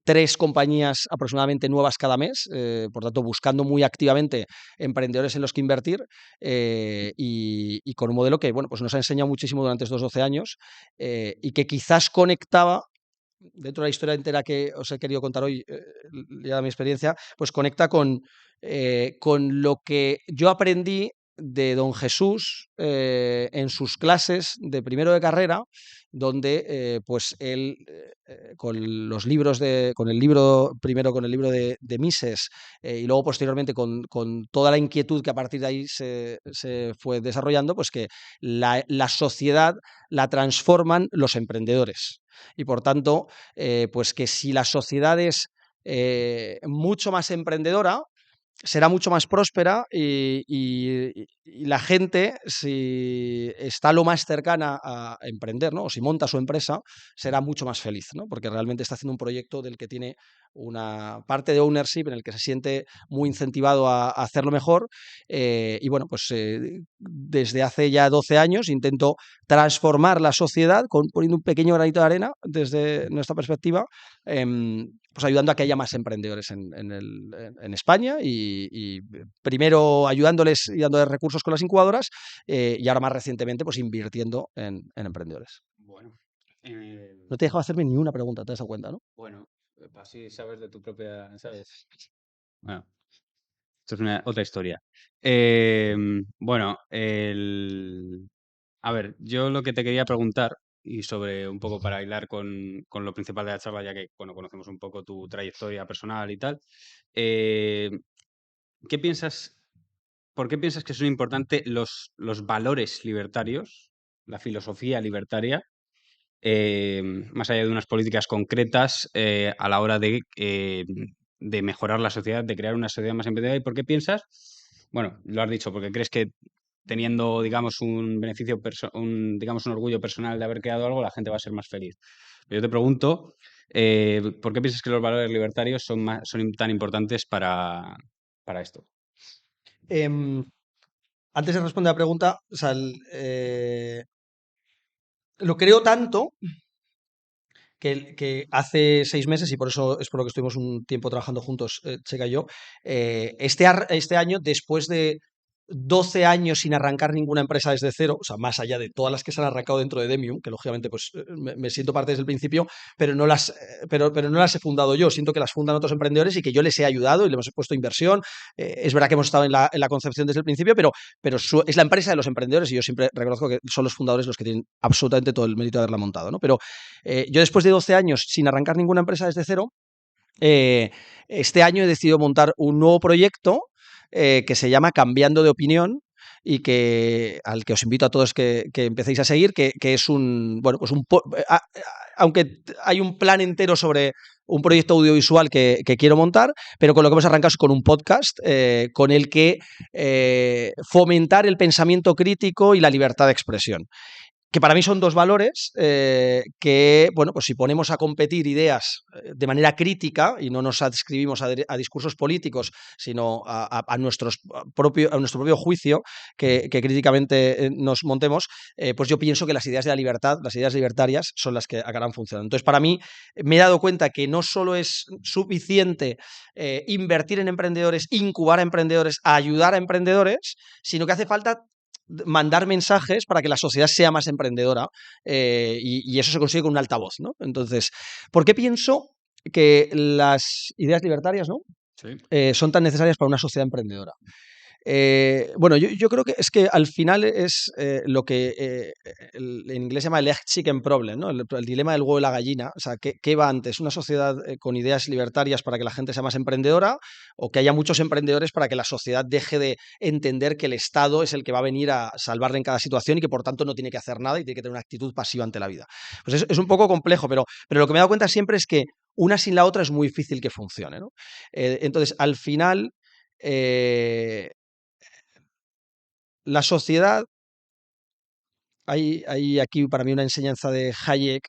3 compañías aproximadamente nuevas cada mes, por tanto, buscando muy activamente emprendedores en los que invertir, y con un modelo que, bueno, pues nos ha enseñado muchísimo durante estos 12 años, y que quizás conectaba, dentro de la historia entera que os he querido contar hoy, ya mi experiencia, pues conecta con lo que yo aprendí de don Jesús en sus clases de primero de carrera, donde pues él con los libros con el libro, primero con el libro de Mises, y luego posteriormente con toda la inquietud que a partir de ahí se fue desarrollando, pues que la sociedad la transforman los emprendedores. Y por tanto, pues que si la sociedad es mucho más emprendedora, será mucho más próspera y la gente, si está lo más cercana a emprender, ¿no? O si monta su empresa, será mucho más feliz, ¿no? Porque realmente está haciendo un proyecto del que tiene una parte de ownership en el que se siente muy incentivado a hacerlo mejor. Y bueno, pues desde hace ya 12 años intento transformar la sociedad poniendo un pequeño granito de arena desde nuestra perspectiva, pues ayudando a que haya más emprendedores en España y primero ayudándoles y dándoles recursos con las incubadoras, y ahora más recientemente pues invirtiendo en emprendedores. Bueno, No te he dejado hacerme ni una pregunta, te das cuenta, ¿no? bueno, así sabes de tu propia, ¿sabes? Bueno, esto es otra historia. Bueno, a ver, yo lo que te quería preguntar, y sobre un poco para hilar con lo principal de la charla, ya que, bueno, conocemos un poco tu trayectoria personal y tal, eh, ¿qué piensas, por qué piensas que son importantes los valores libertarios, la filosofía libertaria, eh, más allá de unas políticas concretas a la hora de mejorar la sociedad, de crear una sociedad más emprendedora? ¿Y por qué piensas? Bueno, lo has dicho, porque crees que teniendo, digamos, un beneficio, digamos, un orgullo personal de haber creado algo, la gente va a ser más feliz. Pero yo te pregunto, ¿por qué piensas que los valores libertarios son tan importantes para esto? Em, Antes de responder a la pregunta, o sea, lo creo tanto que hace 6 meses, y por eso es por lo que estuvimos un tiempo trabajando juntos, Checa y yo, este año, después de 12 años sin arrancar ninguna empresa desde cero, o sea, más allá de todas las que se han arrancado dentro de Demium, que lógicamente pues me siento parte desde el principio, pero no las he fundado yo, siento que las fundan otros emprendedores y que yo les he ayudado y les hemos puesto inversión. Es verdad que hemos estado en la concepción desde el principio, pero es la empresa de los emprendedores y yo siempre reconozco que son los fundadores los que tienen absolutamente todo el mérito de haberla montado, ¿no? Pero yo después de 12 años sin arrancar ninguna empresa desde cero, este año he decidido montar un nuevo proyecto que se llama Cambiando de Opinión y al que os invito a todos que empecéis a seguir, que es bueno, pues aunque hay un plan entero sobre un proyecto audiovisual que quiero montar, pero con lo que hemos arrancado es con un podcast con el que fomentar el pensamiento crítico y la libertad de expresión, que para mí son 2 valores que, bueno, pues si ponemos a competir ideas de manera crítica y no nos adscribimos a discursos políticos, sino a nuestro propio juicio que críticamente nos montemos, pues yo pienso que las ideas de la libertad, las ideas libertarias, son las que acabarán funcionando. Entonces, para mí, me he dado cuenta que no solo es suficiente invertir en emprendedores, incubar a emprendedores, ayudar a emprendedores, sino que hace falta mandar mensajes para que la sociedad sea más emprendedora y eso se consigue con un altavoz, ¿no? Entonces, ¿por qué pienso que las ideas libertarias, ¿no? Sí. Son tan necesarias para una sociedad emprendedora? Bueno, yo creo que es que al final es lo que en inglés se llama el egg chicken problem, ¿no? El dilema del huevo y la gallina. O sea, ¿qué va antes? ¿Una sociedad con ideas libertarias para que la gente sea más emprendedora o que haya muchos emprendedores para que la sociedad deje de entender que el Estado es el que va a venir a salvarle en cada situación y que por tanto no tiene que hacer nada y tiene que tener una actitud pasiva ante la vida? Pues es un poco complejo, pero lo que me he dado cuenta siempre es que una sin la otra es muy difícil que funcione, ¿no? Entonces, al final, eh, la sociedad, hay aquí para mí una enseñanza de Hayek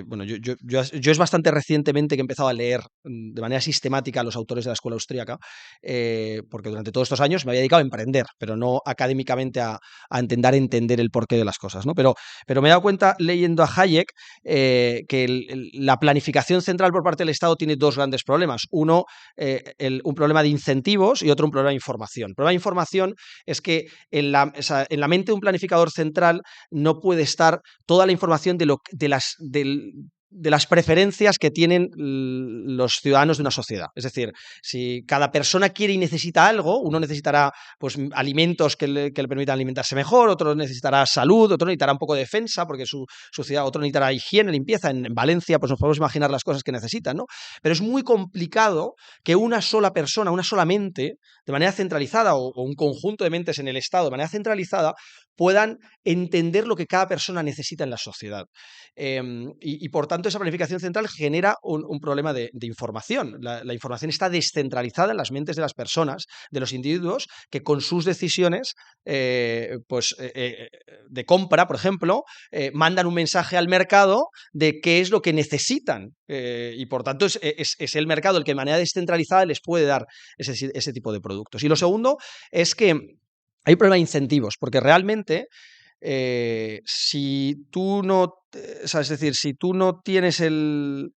bueno, yo es bastante recientemente que he empezado a leer de manera sistemática a los autores de la escuela austríaca, porque durante todos estos años me había dedicado a emprender, pero no académicamente a intentar entender el porqué de las cosas, ¿no? Pero me he dado cuenta leyendo a Hayek que la planificación central por parte del Estado tiene dos grandes problemas. Uno, un problema de incentivos y otro un problema de información. El problema de información es que o sea, en la mente de un planificador central no puede estar toda la información de las preferencias que tienen los ciudadanos de una sociedad. Es decir, si cada persona quiere y necesita algo, uno necesitará pues, alimentos que le permitan alimentarse mejor, otro necesitará salud, otro necesitará un poco de defensa porque su ciudad, otro necesitará higiene, limpieza. En Valencia, pues nos podemos imaginar las cosas que necesitan, ¿no? Pero es muy complicado que una sola persona, una sola mente, de manera centralizada o un conjunto de mentes en el Estado de manera centralizada, puedan entender lo que cada persona necesita en la sociedad. Por tanto, esa planificación central genera un problema de información. La información está descentralizada en las mentes de las personas, de los individuos, que con sus decisiones de compra, por ejemplo, mandan un mensaje al mercado de qué es lo que necesitan. Y por tanto, es el mercado el que de manera descentralizada les puede dar ese tipo de productos. Y lo segundo es que hay un problema de incentivos, porque realmente si tú no, o sea, es decir, si tú no tienes eh,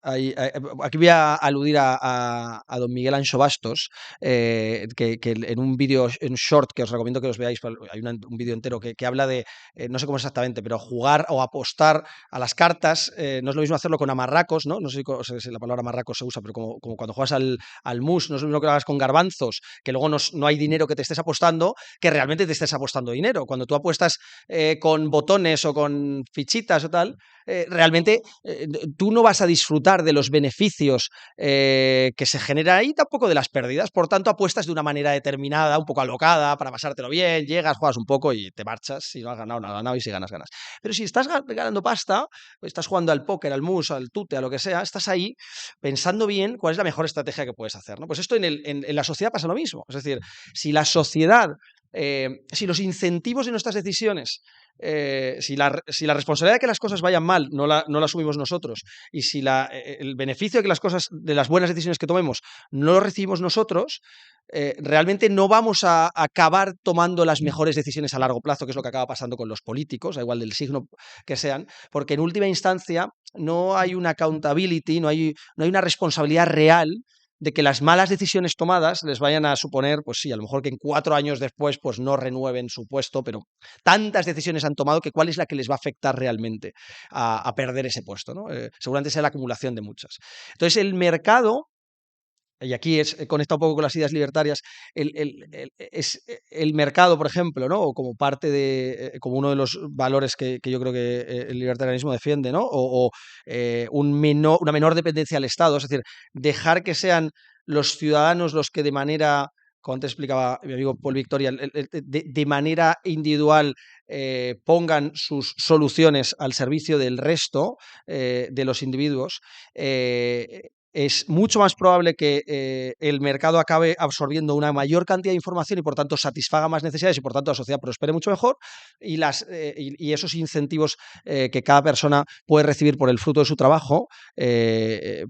aquí voy a aludir a don Miguel Ancho Bastos, que en un vídeo, en short, que os recomiendo que os veáis, hay un vídeo entero que habla de, no sé cómo exactamente, pero jugar o apostar a las cartas, no es lo mismo hacerlo con amarracos, ¿no? No sé si la palabra amarracos se usa, pero como cuando juegas al mus, no es lo mismo que lo hagas con garbanzos, que luego no hay dinero que te estés apostando, que realmente te estés apostando dinero. Cuando tú apuestas con botones o con fichitas o tal, realmente tú no vas a disfrutar de los beneficios que se generan ahí, tampoco de las pérdidas. Por tanto, apuestas de una manera determinada, un poco alocada, para pasártelo bien, llegas, juegas un poco y te marchas. Si no has ganado, no has ganado, y si ganas, ganas. Pero si estás ganando pasta, estás jugando al póker, al mus, al tute, a lo que sea, estás ahí pensando bien cuál es la mejor estrategia que puedes hacer, ¿no? Pues esto en la sociedad pasa lo mismo. Es decir, si la sociedad, si los incentivos de nuestras decisiones, si la responsabilidad de que las cosas vayan mal no la asumimos nosotros, y si el beneficio de que de las buenas decisiones que tomemos, no lo recibimos nosotros, realmente no vamos a acabar tomando las mejores decisiones a largo plazo, que es lo que acaba pasando con los políticos, da igual del signo que sean, porque en última instancia no hay una accountability, no hay una responsabilidad real de que las malas decisiones tomadas les vayan a suponer, pues sí, a lo mejor que en 4 años después pues no renueven su puesto, pero tantas decisiones han tomado que cuál es la que les va a afectar realmente a perder ese puesto, ¿no? Seguramente sea la acumulación de muchas. Entonces el mercado, y aquí conecta un poco con las ideas libertarias, el mercado, por ejemplo, ¿no? O como parte como uno de los valores que yo creo que el libertarianismo defiende, ¿no? Una menor dependencia del Estado, es decir, dejar que sean los ciudadanos los que de manera, como antes explicaba mi amigo Paul Victoria, de manera individual pongan sus soluciones al servicio del resto de los individuos, es mucho más probable que el mercado acabe absorbiendo una mayor cantidad de información y por tanto satisfaga más necesidades y por tanto la sociedad prospere mucho mejor, y esos incentivos que cada persona puede recibir por el fruto de su trabajo,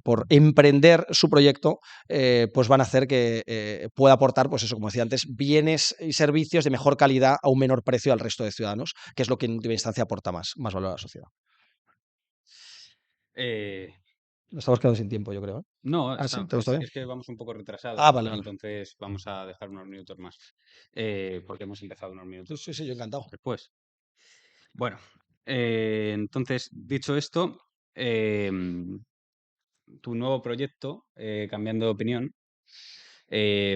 por emprender su proyecto, pues van a hacer que pueda aportar, pues eso, como decía antes, bienes y servicios de mejor calidad a un menor precio al resto de ciudadanos, que es lo que en última instancia aporta más valor a la sociedad. Eh, Nos estamos quedando sin tiempo, yo creo, ¿eh? No, Ah, sí, ¿te gusta bien? es que vamos un poco Ah, retrasados, vale, vale. entonces vamos a dejar unos minutos más, porque hemos empezado unos Sí, minutos sí, sí, yo encantado. después. Bueno, entonces, dicho esto, em, tu nuevo proyecto, Cambiando de Opinión,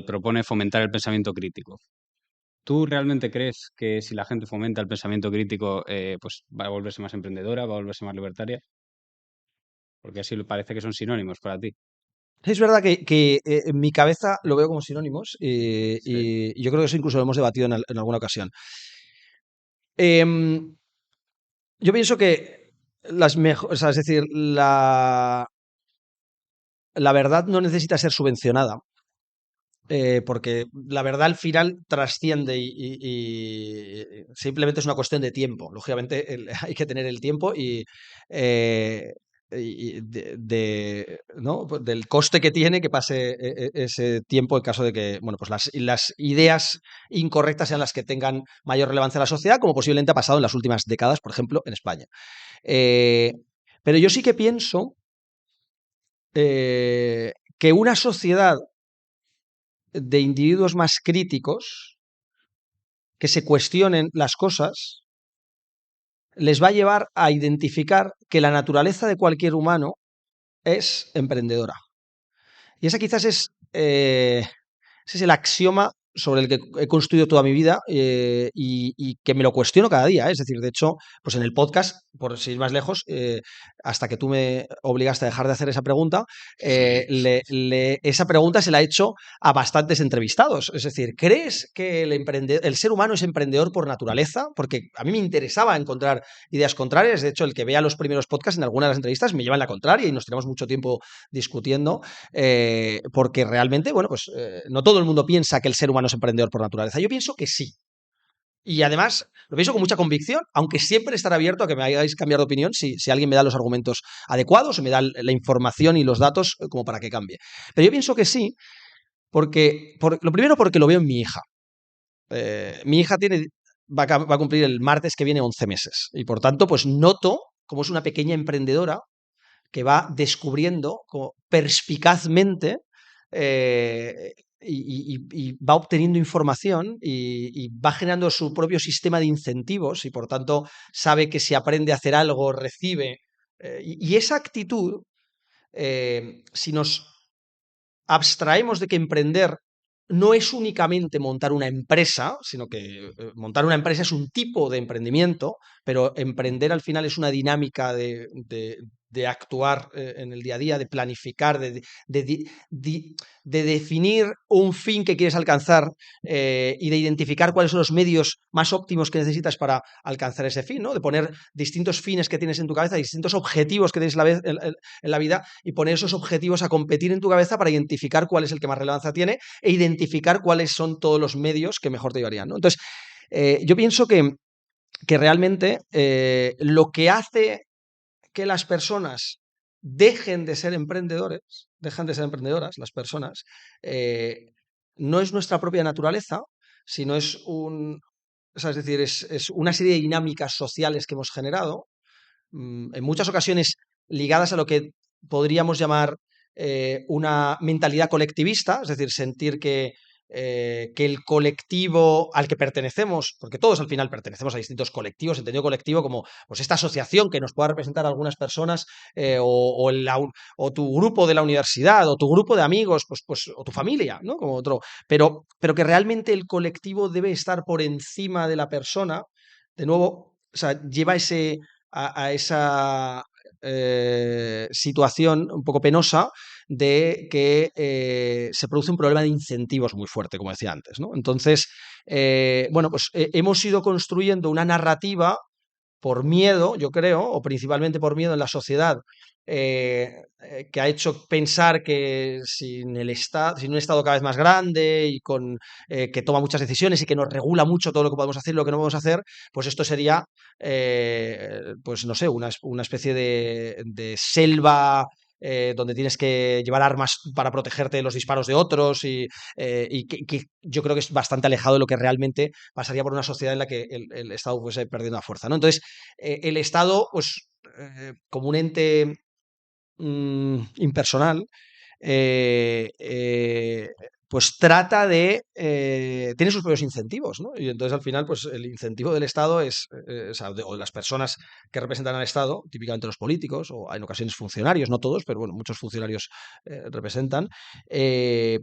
propone fomentar el pensamiento crítico. ¿Tú realmente crees que si la gente fomenta el pensamiento crítico, pues va a volverse más emprendedora, va a volverse más libertaria? Porque así parece que son sinónimos para ti. Es verdad que en mi cabeza lo veo como sinónimos Sí. y yo creo que eso incluso lo hemos debatido en alguna ocasión. Em, yo pienso que las mejores, es decir, la verdad no necesita ser subvencionada, porque la verdad al final trasciende y simplemente es una cuestión de tiempo. Lógicamente hay que tener el tiempo eh, y ¿no? Pues del coste que tiene que pase ese tiempo en caso de que bueno, pues las ideas incorrectas sean las que tengan mayor relevancia en la sociedad, como posiblemente ha pasado en las últimas décadas, por ejemplo, en España. Eh, pero yo sí que pienso que una sociedad de individuos más críticos que se cuestionen las cosas les va a llevar a identificar que la naturaleza de cualquier humano es emprendedora. Y esa quizás ese es el axioma sobre el que he construido toda mi vida y que me lo cuestiono cada día. Es decir, de hecho, pues en el podcast, por ir más lejos, hasta que tú me obligaste a dejar de hacer esa pregunta, esa pregunta se la he hecho a bastantes entrevistados. Es decir, ¿crees que el ser humano es emprendedor por naturaleza? Porque a mí me interesaba encontrar ideas contrarias. De hecho, el que vea los primeros podcasts en algunas de las entrevistas me lleva en la contraria y nos tenemos mucho tiempo discutiendo porque realmente, bueno, pues no todo el mundo piensa que el ser humano es emprendedor por naturaleza. Yo pienso que sí. Y además lo pienso con mucha convicción, aunque siempre estaré abierto a que me hagáis cambiar de opinión si alguien me da los argumentos adecuados o me da la información y los datos como para que cambie. Pero yo pienso que sí, lo primero porque lo veo en mi hija. Mi hija va a cumplir el martes que viene 11 meses y por tanto pues noto como es una pequeña emprendedora que va descubriendo como perspicazmente y va obteniendo información y va generando su propio sistema de incentivos y por tanto sabe que si aprende a hacer algo recibe. Y esa actitud, si nos abstraemos de que emprender no es únicamente montar una empresa, sino que montar una empresa es un tipo de emprendimiento, pero emprender al final es una dinámica de actuar en el día a día, de planificar, de definir un fin que quieres alcanzar y de identificar cuáles son los medios más óptimos que necesitas para alcanzar ese fin, ¿no? De poner distintos fines que tienes en tu cabeza, distintos objetivos que tienes en la vida y poner esos objetivos a competir en tu cabeza para identificar cuál es el que más relevancia tiene e identificar cuáles son todos los medios que mejor te llevarían, ¿no? Entonces, yo pienso que realmente lo que hace que las personas dejan de ser emprendedoras, las personas, eh, no es nuestra propia naturaleza, sino o sea, es decir, es una serie de dinámicas sociales que hemos generado, en muchas ocasiones ligadas a lo que podríamos llamar una mentalidad colectivista, es decir, sentir que el colectivo al que pertenecemos, porque todos al final pertenecemos a distintos colectivos, entendido colectivo como pues esta asociación que nos pueda representar a algunas personas o tu grupo de la universidad o tu grupo de amigos, o tu familia, ¿no? Como otro, pero que realmente el colectivo debe estar por encima de la persona, de nuevo, o sea, lleva a esa situación un poco penosa de que se produce un problema de incentivos muy fuerte, como decía antes, ¿no? Entonces, bueno, pues hemos ido construyendo una narrativa por miedo, yo creo, o principalmente por miedo en la sociedad, que ha hecho pensar que sin un Estado cada vez más grande y que toma muchas decisiones y que nos regula mucho todo lo que podemos hacer y lo que no podemos hacer, pues esto sería, pues no sé, una especie de selva donde tienes que llevar armas para protegerte de los disparos de otros y que yo creo que es bastante alejado de lo que realmente pasaría por una sociedad en la que el Estado fuese perdiendo la fuerza, ¿no? Entonces, el Estado, pues, como un ente impersonal, eh, eh, pues trata de, tiene sus propios incentivos, ¿no? Y entonces al final, pues el incentivo del Estado es, o sea, o de las personas que representan al Estado, típicamente los políticos, o en ocasiones funcionarios, no todos, pero bueno, muchos funcionarios representan, es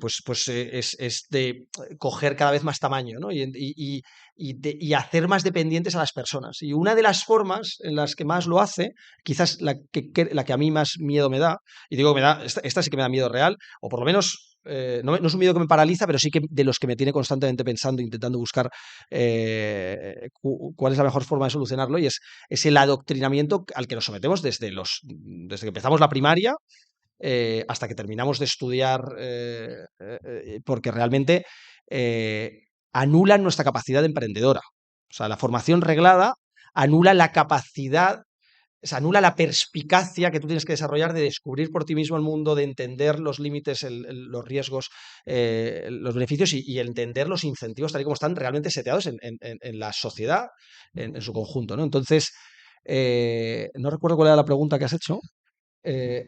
de coger cada vez más tamaño, ¿no? Y hacer más dependientes a las personas. Y una de las formas en las que más lo hace, quizás la que a mí más miedo me da, y digo que me da, esta sí que me da miedo real, o por lo menos no es un miedo que me paraliza, pero sí que de los que me tiene constantemente pensando, intentando buscar cuál es la mejor forma de solucionarlo, y es el adoctrinamiento al que nos sometemos desde que empezamos la primaria hasta que terminamos de estudiar, porque realmente anulan nuestra capacidad emprendedora. O sea, la formación reglada anula la capacidad, o sea, anula la perspicacia que tú tienes que desarrollar de descubrir por ti mismo el mundo, de entender los límites, los riesgos, los beneficios y entender los incentivos tal y como están realmente seteados en la sociedad en su conjunto, ¿no? Entonces, no recuerdo cuál era la pregunta que has hecho. Eh,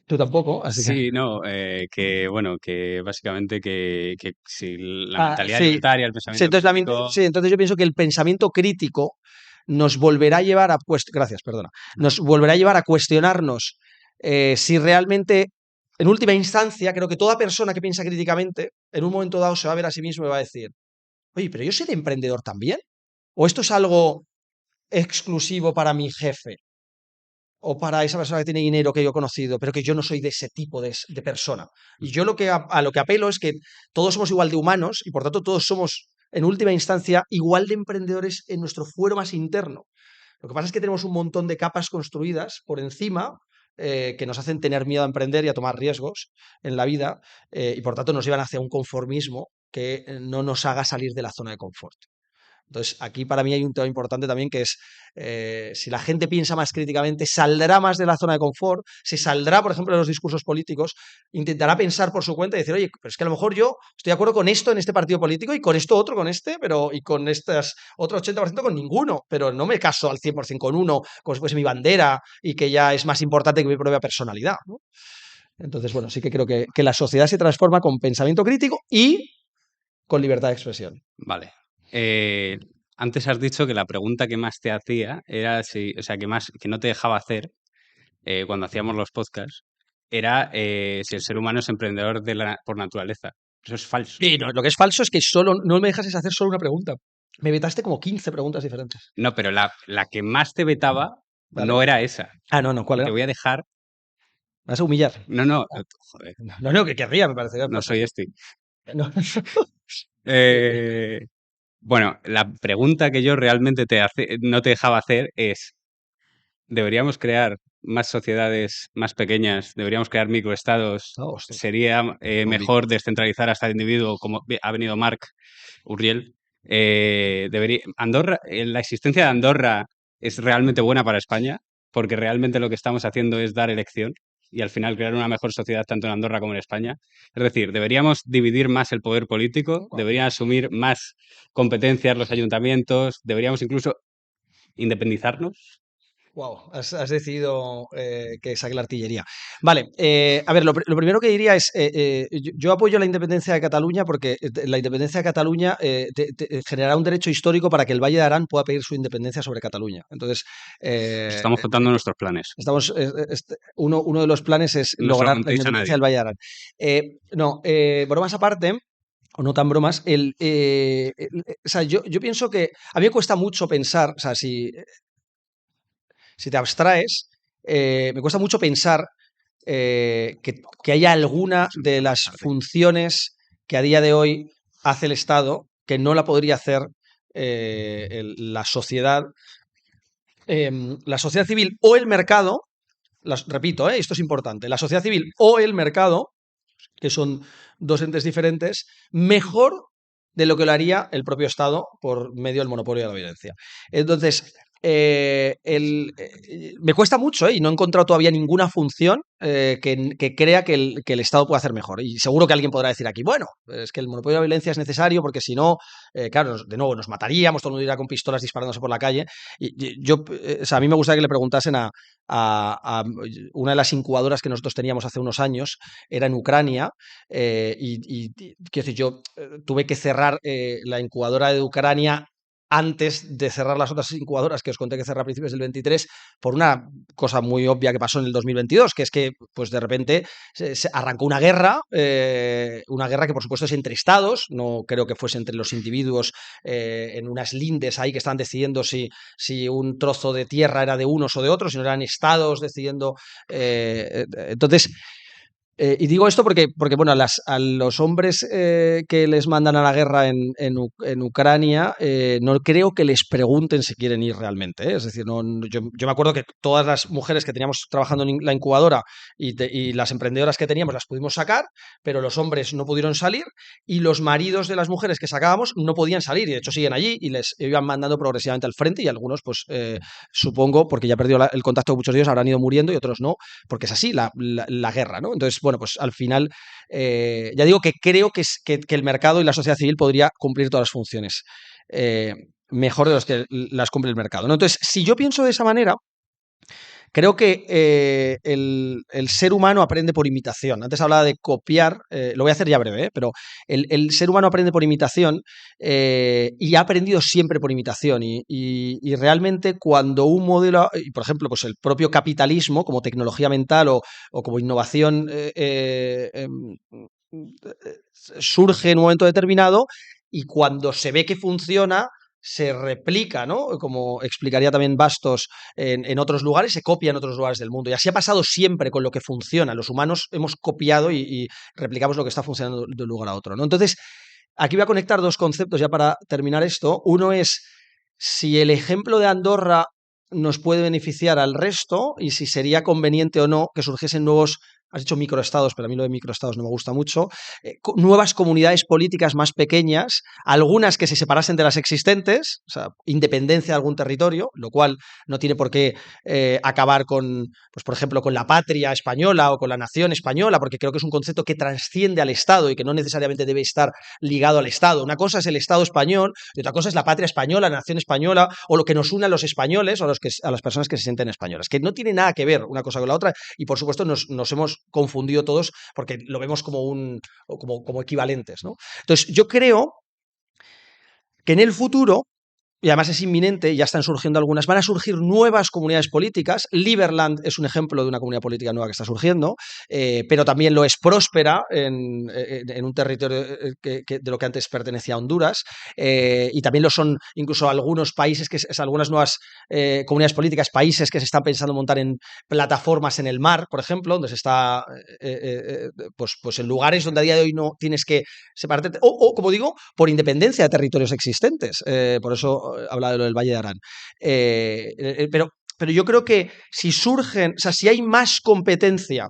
Tú tampoco, así que. Sí, no, que bueno, que básicamente que si la mentalidad Sí. libertaria, el Sí, pensamiento entonces, crítico. sí, entonces yo pienso que el pensamiento crítico nos volverá a llevar a gracias, perdona, nos volverá a llevar a cuestionarnos si realmente, en última instancia, creo que toda persona que piensa críticamente, en un momento dado se va a ver a sí mismo y va a decir, oye, pero yo soy de emprendedor también, o esto es algo exclusivo para mi jefe, o para esa persona que tiene dinero que yo he conocido, pero que yo no soy de ese tipo de persona. Y yo a lo que apelo es que todos somos igual de humanos y por tanto todos somos, en última instancia, igual de emprendedores en nuestro fuero más interno. Lo que pasa es que tenemos un montón de capas construidas por encima que nos hacen tener miedo a emprender y a tomar riesgos en la vida y por tanto nos llevan hacia un conformismo que no nos haga salir de la zona de confort. Entonces, aquí para mí hay un tema importante también que es, si la gente piensa más críticamente, saldrá más de la zona de confort, se saldrá, por ejemplo, de los discursos políticos, intentará pensar por su cuenta y decir, oye, pero es que a lo mejor yo estoy de acuerdo con esto en este partido político y con esto otro con este, pero y con estas otro 80% con ninguno, pero no me caso al 100% con uno, como si fuese mi bandera y que ya es más importante que mi propia personalidad, ¿no? Entonces, bueno, sí que creo que la sociedad se transforma con pensamiento crítico y con libertad de expresión. Vale. Eh, Antes has dicho que la pregunta que más te hacía era si, o sea, que no te dejaba hacer cuando hacíamos los podcasts, era si el ser humano es emprendedor por naturaleza. Eso es falso. Y no, lo que es falso es que solo no me dejas hacer solo una pregunta. Me vetaste como 15 preguntas diferentes. No, pero la que más te vetaba ¿Vale? no era esa. Ah, no, no, ¿cuál Y te era? voy a dejar. Me vas a humillar. No, no, joder, No, no, que querría, me parecería no soy fantástico. este. No. Eh, bueno, la pregunta que yo realmente no te dejaba hacer es, ¿deberíamos crear más sociedades más pequeñas? ¿Deberíamos crear microestados? No, hostia, ¿Sería mejor descentralizar hasta el individuo, como ha venido Marc Uriel? La existencia de Andorra es realmente buena para España, porque realmente lo que estamos haciendo es dar elección y al final crear una mejor sociedad tanto en Andorra como en España. Es decir, deberíamos dividir más el poder político, wow. deberían asumir más competencias los ayuntamientos, deberíamos incluso independizarnos. Wow, has decidido que saque la artillería. Vale, a ver, lo primero que diría es, yo apoyo la independencia de Cataluña porque la independencia de Cataluña generará un derecho histórico para que el Valle de Arán pueda pedir su independencia sobre Cataluña. Entonces, Nos eh, estamos contando nuestros planes. uno de los planes es No se lo lograr la contéis a independencia nadie. del Valle de Arán. No, bromas aparte, o no tan bromas, o sea, yo pienso que a mí me cuesta mucho pensar, o sea, si te abstraes, me cuesta mucho pensar que haya alguna Eso no es de las abrazarte. funciones que a día de hoy hace el Estado que no la podría hacer la sociedad civil o el mercado, repito, esto es importante, la sociedad civil o el mercado, que son dos entes diferentes, mejor de lo que lo haría el propio Estado por medio del monopolio de la violencia. Entonces, me cuesta mucho, y no he encontrado todavía ninguna función que crea que el Estado puede hacer mejor. Y seguro que alguien podrá decir aquí, bueno, es que el monopolio de la violencia es necesario porque si no, claro, de nuevo nos mataríamos, todo el mundo iría con pistolas disparándose por la calle. O sea, a mí me gustaría que le preguntasen a una de las incubadoras que nosotros teníamos hace unos años, era en Ucrania, quiero decir, yo tuve que cerrar la incubadora de Ucrania antes de cerrar las otras incubadoras que os conté que cerré a principios del 23 por una cosa muy obvia que pasó en el 2022, que es que pues de repente se arrancó una guerra que por supuesto es entre estados, no creo que fuese entre los individuos en unas lindes ahí que estaban decidiendo si un trozo de tierra era de unos o de otros, sino eran estados decidiendo. Entonces, y digo esto porque bueno, a los hombres que les mandan a la guerra en Ucrania, no creo que les pregunten si quieren ir realmente, ¿eh? Es decir, yo me acuerdo que todas las mujeres que teníamos trabajando en la incubadora y las emprendedoras que teníamos las pudimos sacar, pero los hombres no pudieron salir y los maridos de las mujeres que sacábamos no podían salir y de hecho siguen allí y les iban mandando progresivamente al frente y algunos, pues supongo, porque ya he perdido el contacto con muchos de ellos, habrán ido muriendo y otros no, porque es así la guerra, ¿no? Entonces, bueno, pues al final, ya digo que creo que el mercado y la sociedad civil podría cumplir todas las funciones mejor de los que las cumple el mercado, ¿no? Entonces, si yo pienso de esa manera, creo que el ser humano aprende por imitación. Antes hablaba de copiar, lo voy a hacer ya breve, pero el ser humano aprende por imitación y ha aprendido siempre por imitación. Y realmente cuando un modelo, y por ejemplo, pues el propio capitalismo como tecnología mental o como innovación surge en un momento determinado y cuando se ve que funciona, se replica, ¿no? Como explicaría también Bastos en otros lugares, se copia en otros lugares del mundo. Y así ha pasado siempre con lo que funciona. Los humanos hemos copiado y replicamos lo que está funcionando de un lugar a otro, ¿no? Entonces, aquí voy a conectar dos conceptos ya para terminar esto. Uno es si el ejemplo de Andorra nos puede beneficiar al resto y si sería conveniente o no que surgiesen nuevos, has dicho microestados, pero a mí lo de microestados no me gusta mucho, nuevas comunidades políticas más pequeñas, algunas que se separasen de las existentes, o sea, independencia de algún territorio, lo cual no tiene por qué acabar con, pues por ejemplo, con la patria española o con la nación española, porque creo que es un concepto que trasciende al Estado y que no necesariamente debe estar ligado al Estado. Una cosa es el Estado español y otra cosa es la patria española, la nación española o lo que nos une a los españoles o a las personas que se sienten españolas, que no tiene nada que ver una cosa con la otra y por supuesto nos hemos confundido todos porque lo vemos como equivalentes, ¿no? Entonces, yo creo que en el futuro y además es inminente, ya están surgiendo algunas, van a surgir nuevas comunidades políticas. Liberland es un ejemplo de una comunidad política nueva que está surgiendo, pero también lo es Próspera en un territorio de lo que antes pertenecía a Honduras, y también lo son incluso algunos países, algunas nuevas comunidades políticas, países que se están pensando montar en plataformas en el mar, por ejemplo, donde se está, pues en lugares donde a día de hoy no tienes que separarte, o como digo, por independencia de territorios existentes. Por eso habla de lo del Valle de Arán. Pero yo creo que si surgen, o sea, si hay más competencia,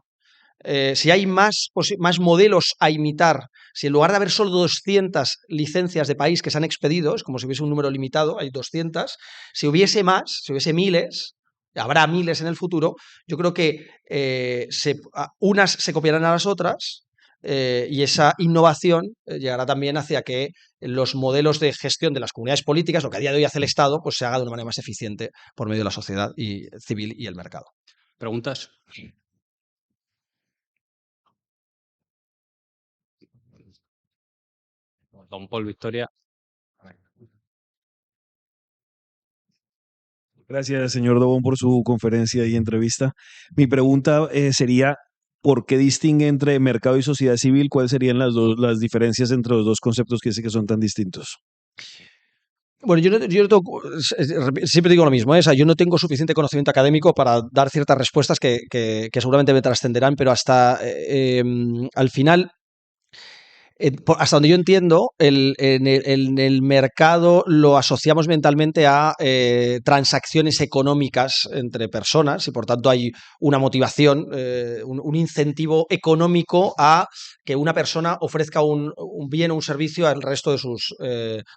si hay más modelos a imitar, si en lugar de haber solo 200 licencias de país que se han expedido, es como si hubiese un número limitado, hay 200, si hubiese más, si hubiese miles, habrá miles en el futuro, yo creo que unas se copiarán a las otras y esa innovación llegará también hacia que los modelos de gestión de las comunidades políticas, lo que a día de hoy hace el Estado, pues se haga de una manera más eficiente por medio de la sociedad civil y el mercado. ¿Preguntas? Don Paul, Victoria. Gracias, señor Dobón, por su conferencia y entrevista. Mi pregunta sería, ¿por qué distingue entre mercado y sociedad civil? ¿Cuáles serían las diferencias entre los dos conceptos que dice que son tan distintos? Bueno, yo no tengo, siempre digo lo mismo, ¿eh? O sea, yo no tengo suficiente conocimiento académico para dar ciertas respuestas que seguramente me trascenderán, pero hasta al final hasta donde yo entiendo, en el mercado lo asociamos mentalmente a transacciones económicas entre personas y por tanto hay una motivación, un incentivo económico a que una persona ofrezca un bien o un servicio al resto de sus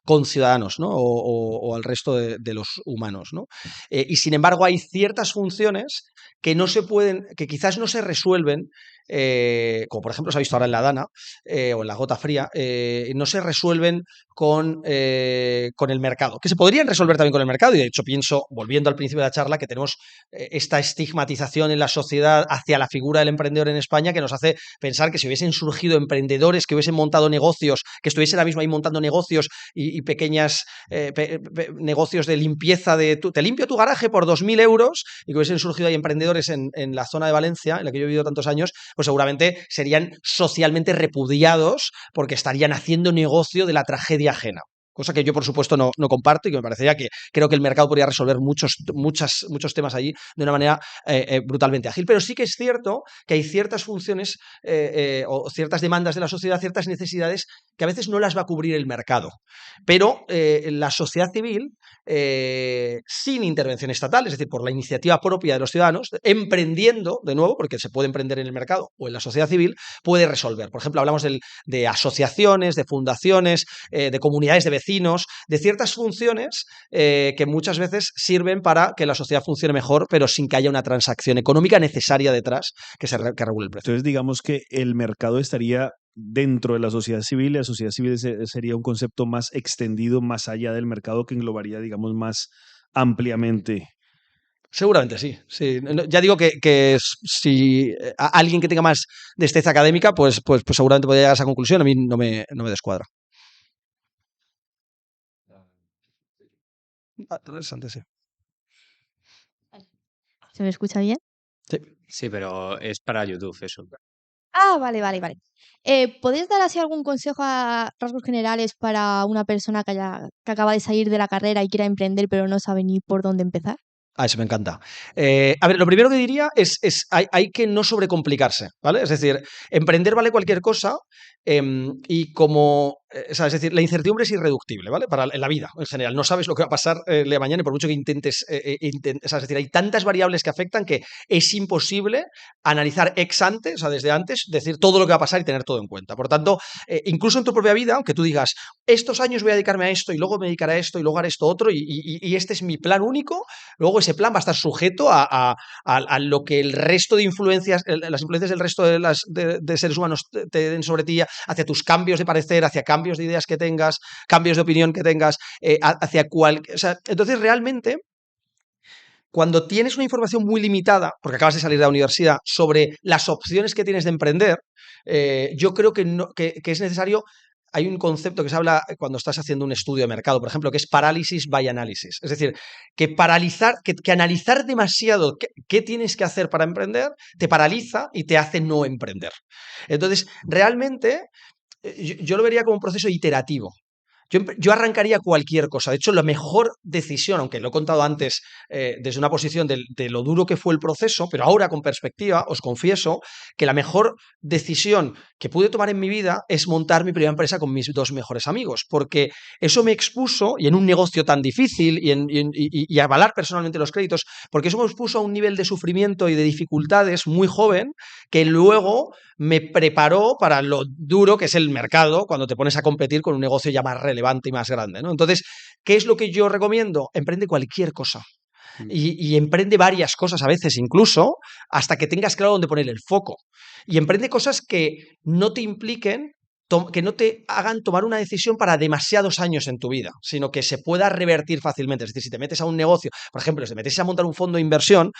conciudadanos, ¿no? O al resto de los humanos, ¿no? Y sin embargo hay ciertas funciones que no se pueden, que quizás no se resuelven, como por ejemplo se ha visto ahora en la Dana, o en la gota fría, no se resuelven con el mercado, que se podrían resolver también con el mercado, y de hecho pienso, volviendo al principio de la charla, que tenemos esta estigmatización en la sociedad hacia la figura del emprendedor en España que nos hace pensar que si hubiesen surgido emprendedores, que hubiesen montado negocios, que estuviesen ahora mismo ahí montando negocios y pequeñas negocios de limpieza, te limpio tu garaje por 2.000 euros, y que hubiesen surgido ahí emprendedores en la zona de Valencia, en la que yo he vivido tantos años, pues seguramente serían socialmente repudiados porque estarían haciendo negocio de la tragedia ajena. Cosa que yo, por supuesto, no comparto y que me parecería que creo que el mercado podría resolver muchos temas allí de una manera brutalmente ágil. Pero sí que es cierto que hay ciertas funciones o ciertas demandas de la sociedad, ciertas necesidades que a veces no las va a cubrir el mercado. Pero la sociedad civil, sin intervención estatal, es decir, por la iniciativa propia de los ciudadanos, emprendiendo, de nuevo, porque se puede emprender en el mercado o en la sociedad civil, puede resolver. Por ejemplo, hablamos de asociaciones, de fundaciones, de comunidades de vecinos, de ciertas funciones que muchas veces sirven para que la sociedad funcione mejor, pero sin que haya una transacción económica necesaria detrás que regule el precio. Entonces, digamos que el mercado estaría dentro de la sociedad civil, y la sociedad civil sería un concepto más extendido, más allá del mercado, que englobaría, digamos, más ampliamente. Seguramente sí. Ya digo que si alguien que tenga más destreza académica, pues seguramente podría llegar a esa conclusión. A mí no me descuadra. Interesante, sí. ¿Se me escucha bien? Sí, pero es para YouTube eso. Vale. ¿Podéis dar así algún consejo a rasgos generales para una persona que acaba de salir de la carrera y quiera emprender pero no sabe ni por dónde empezar? Eso me encanta. A ver, lo primero que diría es hay que no sobrecomplicarse, ¿vale? Es decir, emprender vale cualquier cosa, y como, es decir, la incertidumbre es irreductible, ¿vale? En la vida, en general. No sabes lo que va a pasar el día de mañana y por mucho que intentes, es decir, hay tantas variables que afectan que es imposible analizar ex ante, o sea, desde antes, decir todo lo que va a pasar y tener todo en cuenta. Por tanto, incluso en tu propia vida, aunque tú digas, estos años voy a dedicarme a esto y luego me dedicaré a esto y luego haré esto otro y este es mi plan único, luego ese plan va a estar sujeto a lo que el resto de influencias, las influencias del resto de seres humanos te den sobre ti, hacia tus cambios de parecer, hacia cambios de ideas que tengas, cambios de opinión que tengas, o sea, entonces realmente, cuando tienes una información muy limitada, porque acabas de salir de la universidad, sobre las opciones que tienes de emprender, yo creo que es necesario. Hay un concepto que se habla cuando estás haciendo un estudio de mercado, por ejemplo, que es parálisis by análisis. Es decir, que analizar demasiado qué tienes que hacer para emprender te paraliza y te hace no emprender. Entonces, realmente, yo lo vería como un proceso iterativo. Yo arrancaría cualquier cosa. De hecho, la mejor decisión, aunque lo he contado antes desde una posición de lo duro que fue el proceso, pero ahora con perspectiva, os confieso que la mejor decisión que pude tomar en mi vida es montar mi primera empresa con mis dos mejores amigos, porque eso me expuso, y en un negocio tan difícil, y avalar personalmente los créditos, porque eso me expuso a un nivel de sufrimiento y de dificultades muy joven, que luego me preparó para lo duro que es el mercado cuando te pones a competir con un negocio ya más relevante y más grande, ¿no? Entonces, ¿qué es lo que yo recomiendo? Emprende cualquier cosa. Y emprende varias cosas a veces incluso, hasta que tengas claro dónde poner el foco. Y emprende cosas que no te impliquen, que no te hagan tomar una decisión para demasiados años en tu vida, sino que se pueda revertir fácilmente. Es decir, si te metes a un negocio, por ejemplo, si te metes a montar un fondo de inversión,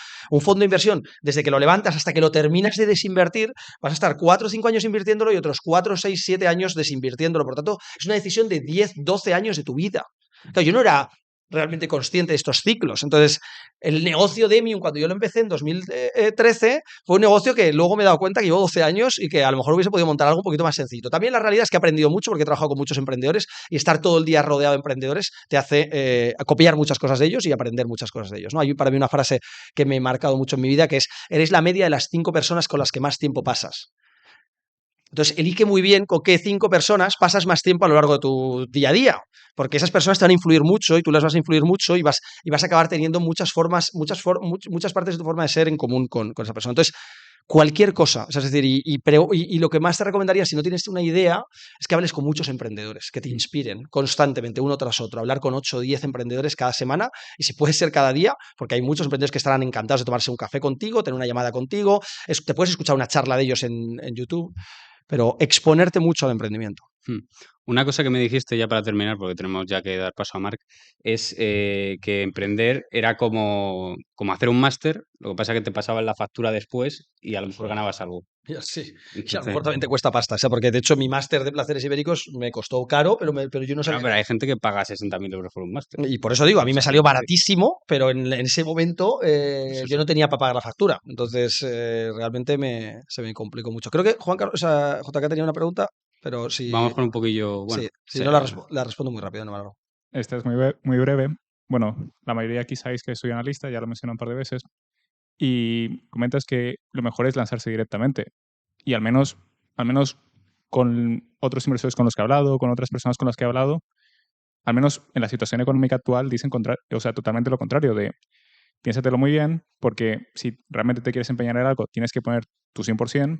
desde que lo levantas hasta que lo terminas de desinvertir, vas a estar 4 o 5 años invirtiéndolo y otros 4, 6, 7 años desinvirtiéndolo. Por tanto, es una decisión de 10, 12 años de tu vida. Claro, yo no era realmente consciente de estos ciclos. Entonces, el negocio de Demium, cuando yo lo empecé en 2013, fue un negocio que luego me he dado cuenta que llevo 12 años y que a lo mejor hubiese podido montar algo un poquito más sencillo. También la realidad es que he aprendido mucho porque he trabajado con muchos emprendedores y estar todo el día rodeado de emprendedores te hace copiar muchas cosas de ellos y aprender muchas cosas de ellos, ¿no? Hay para mí una frase que me ha marcado mucho en mi vida, que es: eres la media de las 5 personas con las que más tiempo pasas. Entonces, elige muy bien con qué 5 personas pasas más tiempo a lo largo de tu día a día, porque esas personas te van a influir mucho y tú las vas a influir mucho y vas a acabar teniendo muchas partes de tu forma de ser en común con esa persona. Entonces, cualquier cosa, o sea, es decir, y lo que más te recomendaría, si no tienes una idea, es que hables con muchos emprendedores, que te inspiren constantemente, uno tras otro, hablar con 8 o 10 emprendedores cada semana, y si puede ser cada día, porque hay muchos emprendedores que estarán encantados de tomarse un café contigo, tener una llamada contigo, te puedes escuchar una charla de ellos en YouTube, pero exponerte mucho al emprendimiento. Una cosa que me dijiste ya para terminar, porque tenemos ya que dar paso a Marc, es que emprender era como hacer un máster, lo que pasa es que te pasaban la factura después y a lo mejor ganabas algo. Sí, y a lo Entonces, mejor también te cuesta pasta, o sea, porque de hecho mi máster de placeres ibéricos me costó caro, pero yo no no, sabía. pero hay gente que paga 60.000 euros por un máster. Y por eso digo, a mí me Mucha salió gente. baratísimo, pero en ese momento Eso yo sí. no tenía para pagar la factura. Entonces, realmente se me complicó mucho. Creo que Juan Carlos, o sea, JK tenía una pregunta, pero Vamos con un poquillo, bueno, si no la respondo muy rápido, no me alargo. Esta es muy breve. Bueno, la mayoría aquí sabéis que soy analista, ya lo mencioné un par de veces. Y comentas que lo mejor es lanzarse directamente. Y al menos con otros inversores con los que he hablado, con otras personas con las que he hablado, al menos en la situación económica actual, dicen totalmente lo contrario, de piénsatelo muy bien, porque si realmente te quieres empeñar en algo, tienes que poner tu 100%,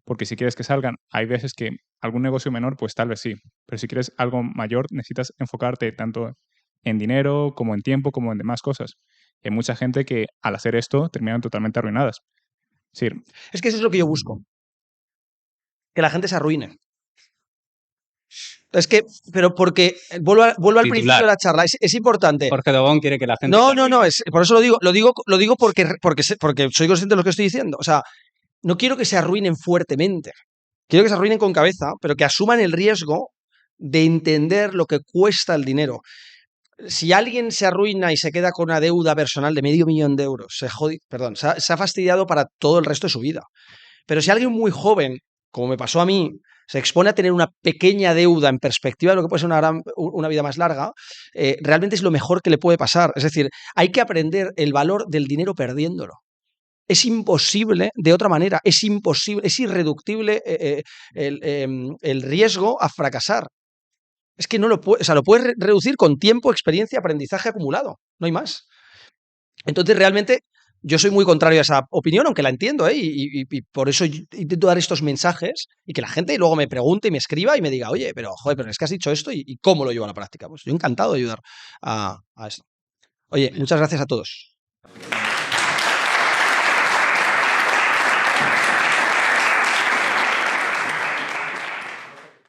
porque si quieres que salgan, hay veces que algún negocio menor, pues tal vez sí, pero si quieres algo mayor, necesitas enfocarte tanto en dinero, como en tiempo, como en demás cosas. Hay mucha gente que al hacer esto terminan totalmente arruinadas. Es decir, Es que eso es lo que yo busco. Que la gente se arruine. Es que, pero porque, vuelvo al Titular. principio de la charla, es importante. Jorge Dobón quiere que la gente... No, se no, no, arruine. por eso lo digo porque soy consciente de lo que estoy diciendo. O sea, no quiero que se arruinen fuertemente. Quiero que se arruinen con cabeza, pero que asuman el riesgo de entender lo que cuesta el dinero. Si alguien se arruina y se queda con una deuda personal de $500.000, se ha fastidiado para todo el resto de su vida. Pero si alguien muy joven, como me pasó a mí, se expone a tener una pequeña deuda en perspectiva de lo que puede ser una vida más larga, realmente es lo mejor que le puede pasar. Es decir, hay que aprender el valor del dinero perdiéndolo. Es imposible de otra manera, es imposible, es irreductible el riesgo a fracasar. Es que no lo puedes, o sea, lo puedes reducir con tiempo, experiencia, aprendizaje acumulado. No hay más. Entonces, realmente, yo soy muy contrario a esa opinión, aunque la entiendo, ¿eh? Y por eso intento dar estos mensajes y que la gente luego me pregunte y me escriba y me diga, oye, pero es que has dicho esto y cómo lo llevo a la práctica. Pues yo encantado de ayudar a esto. Oye, muchas gracias a todos.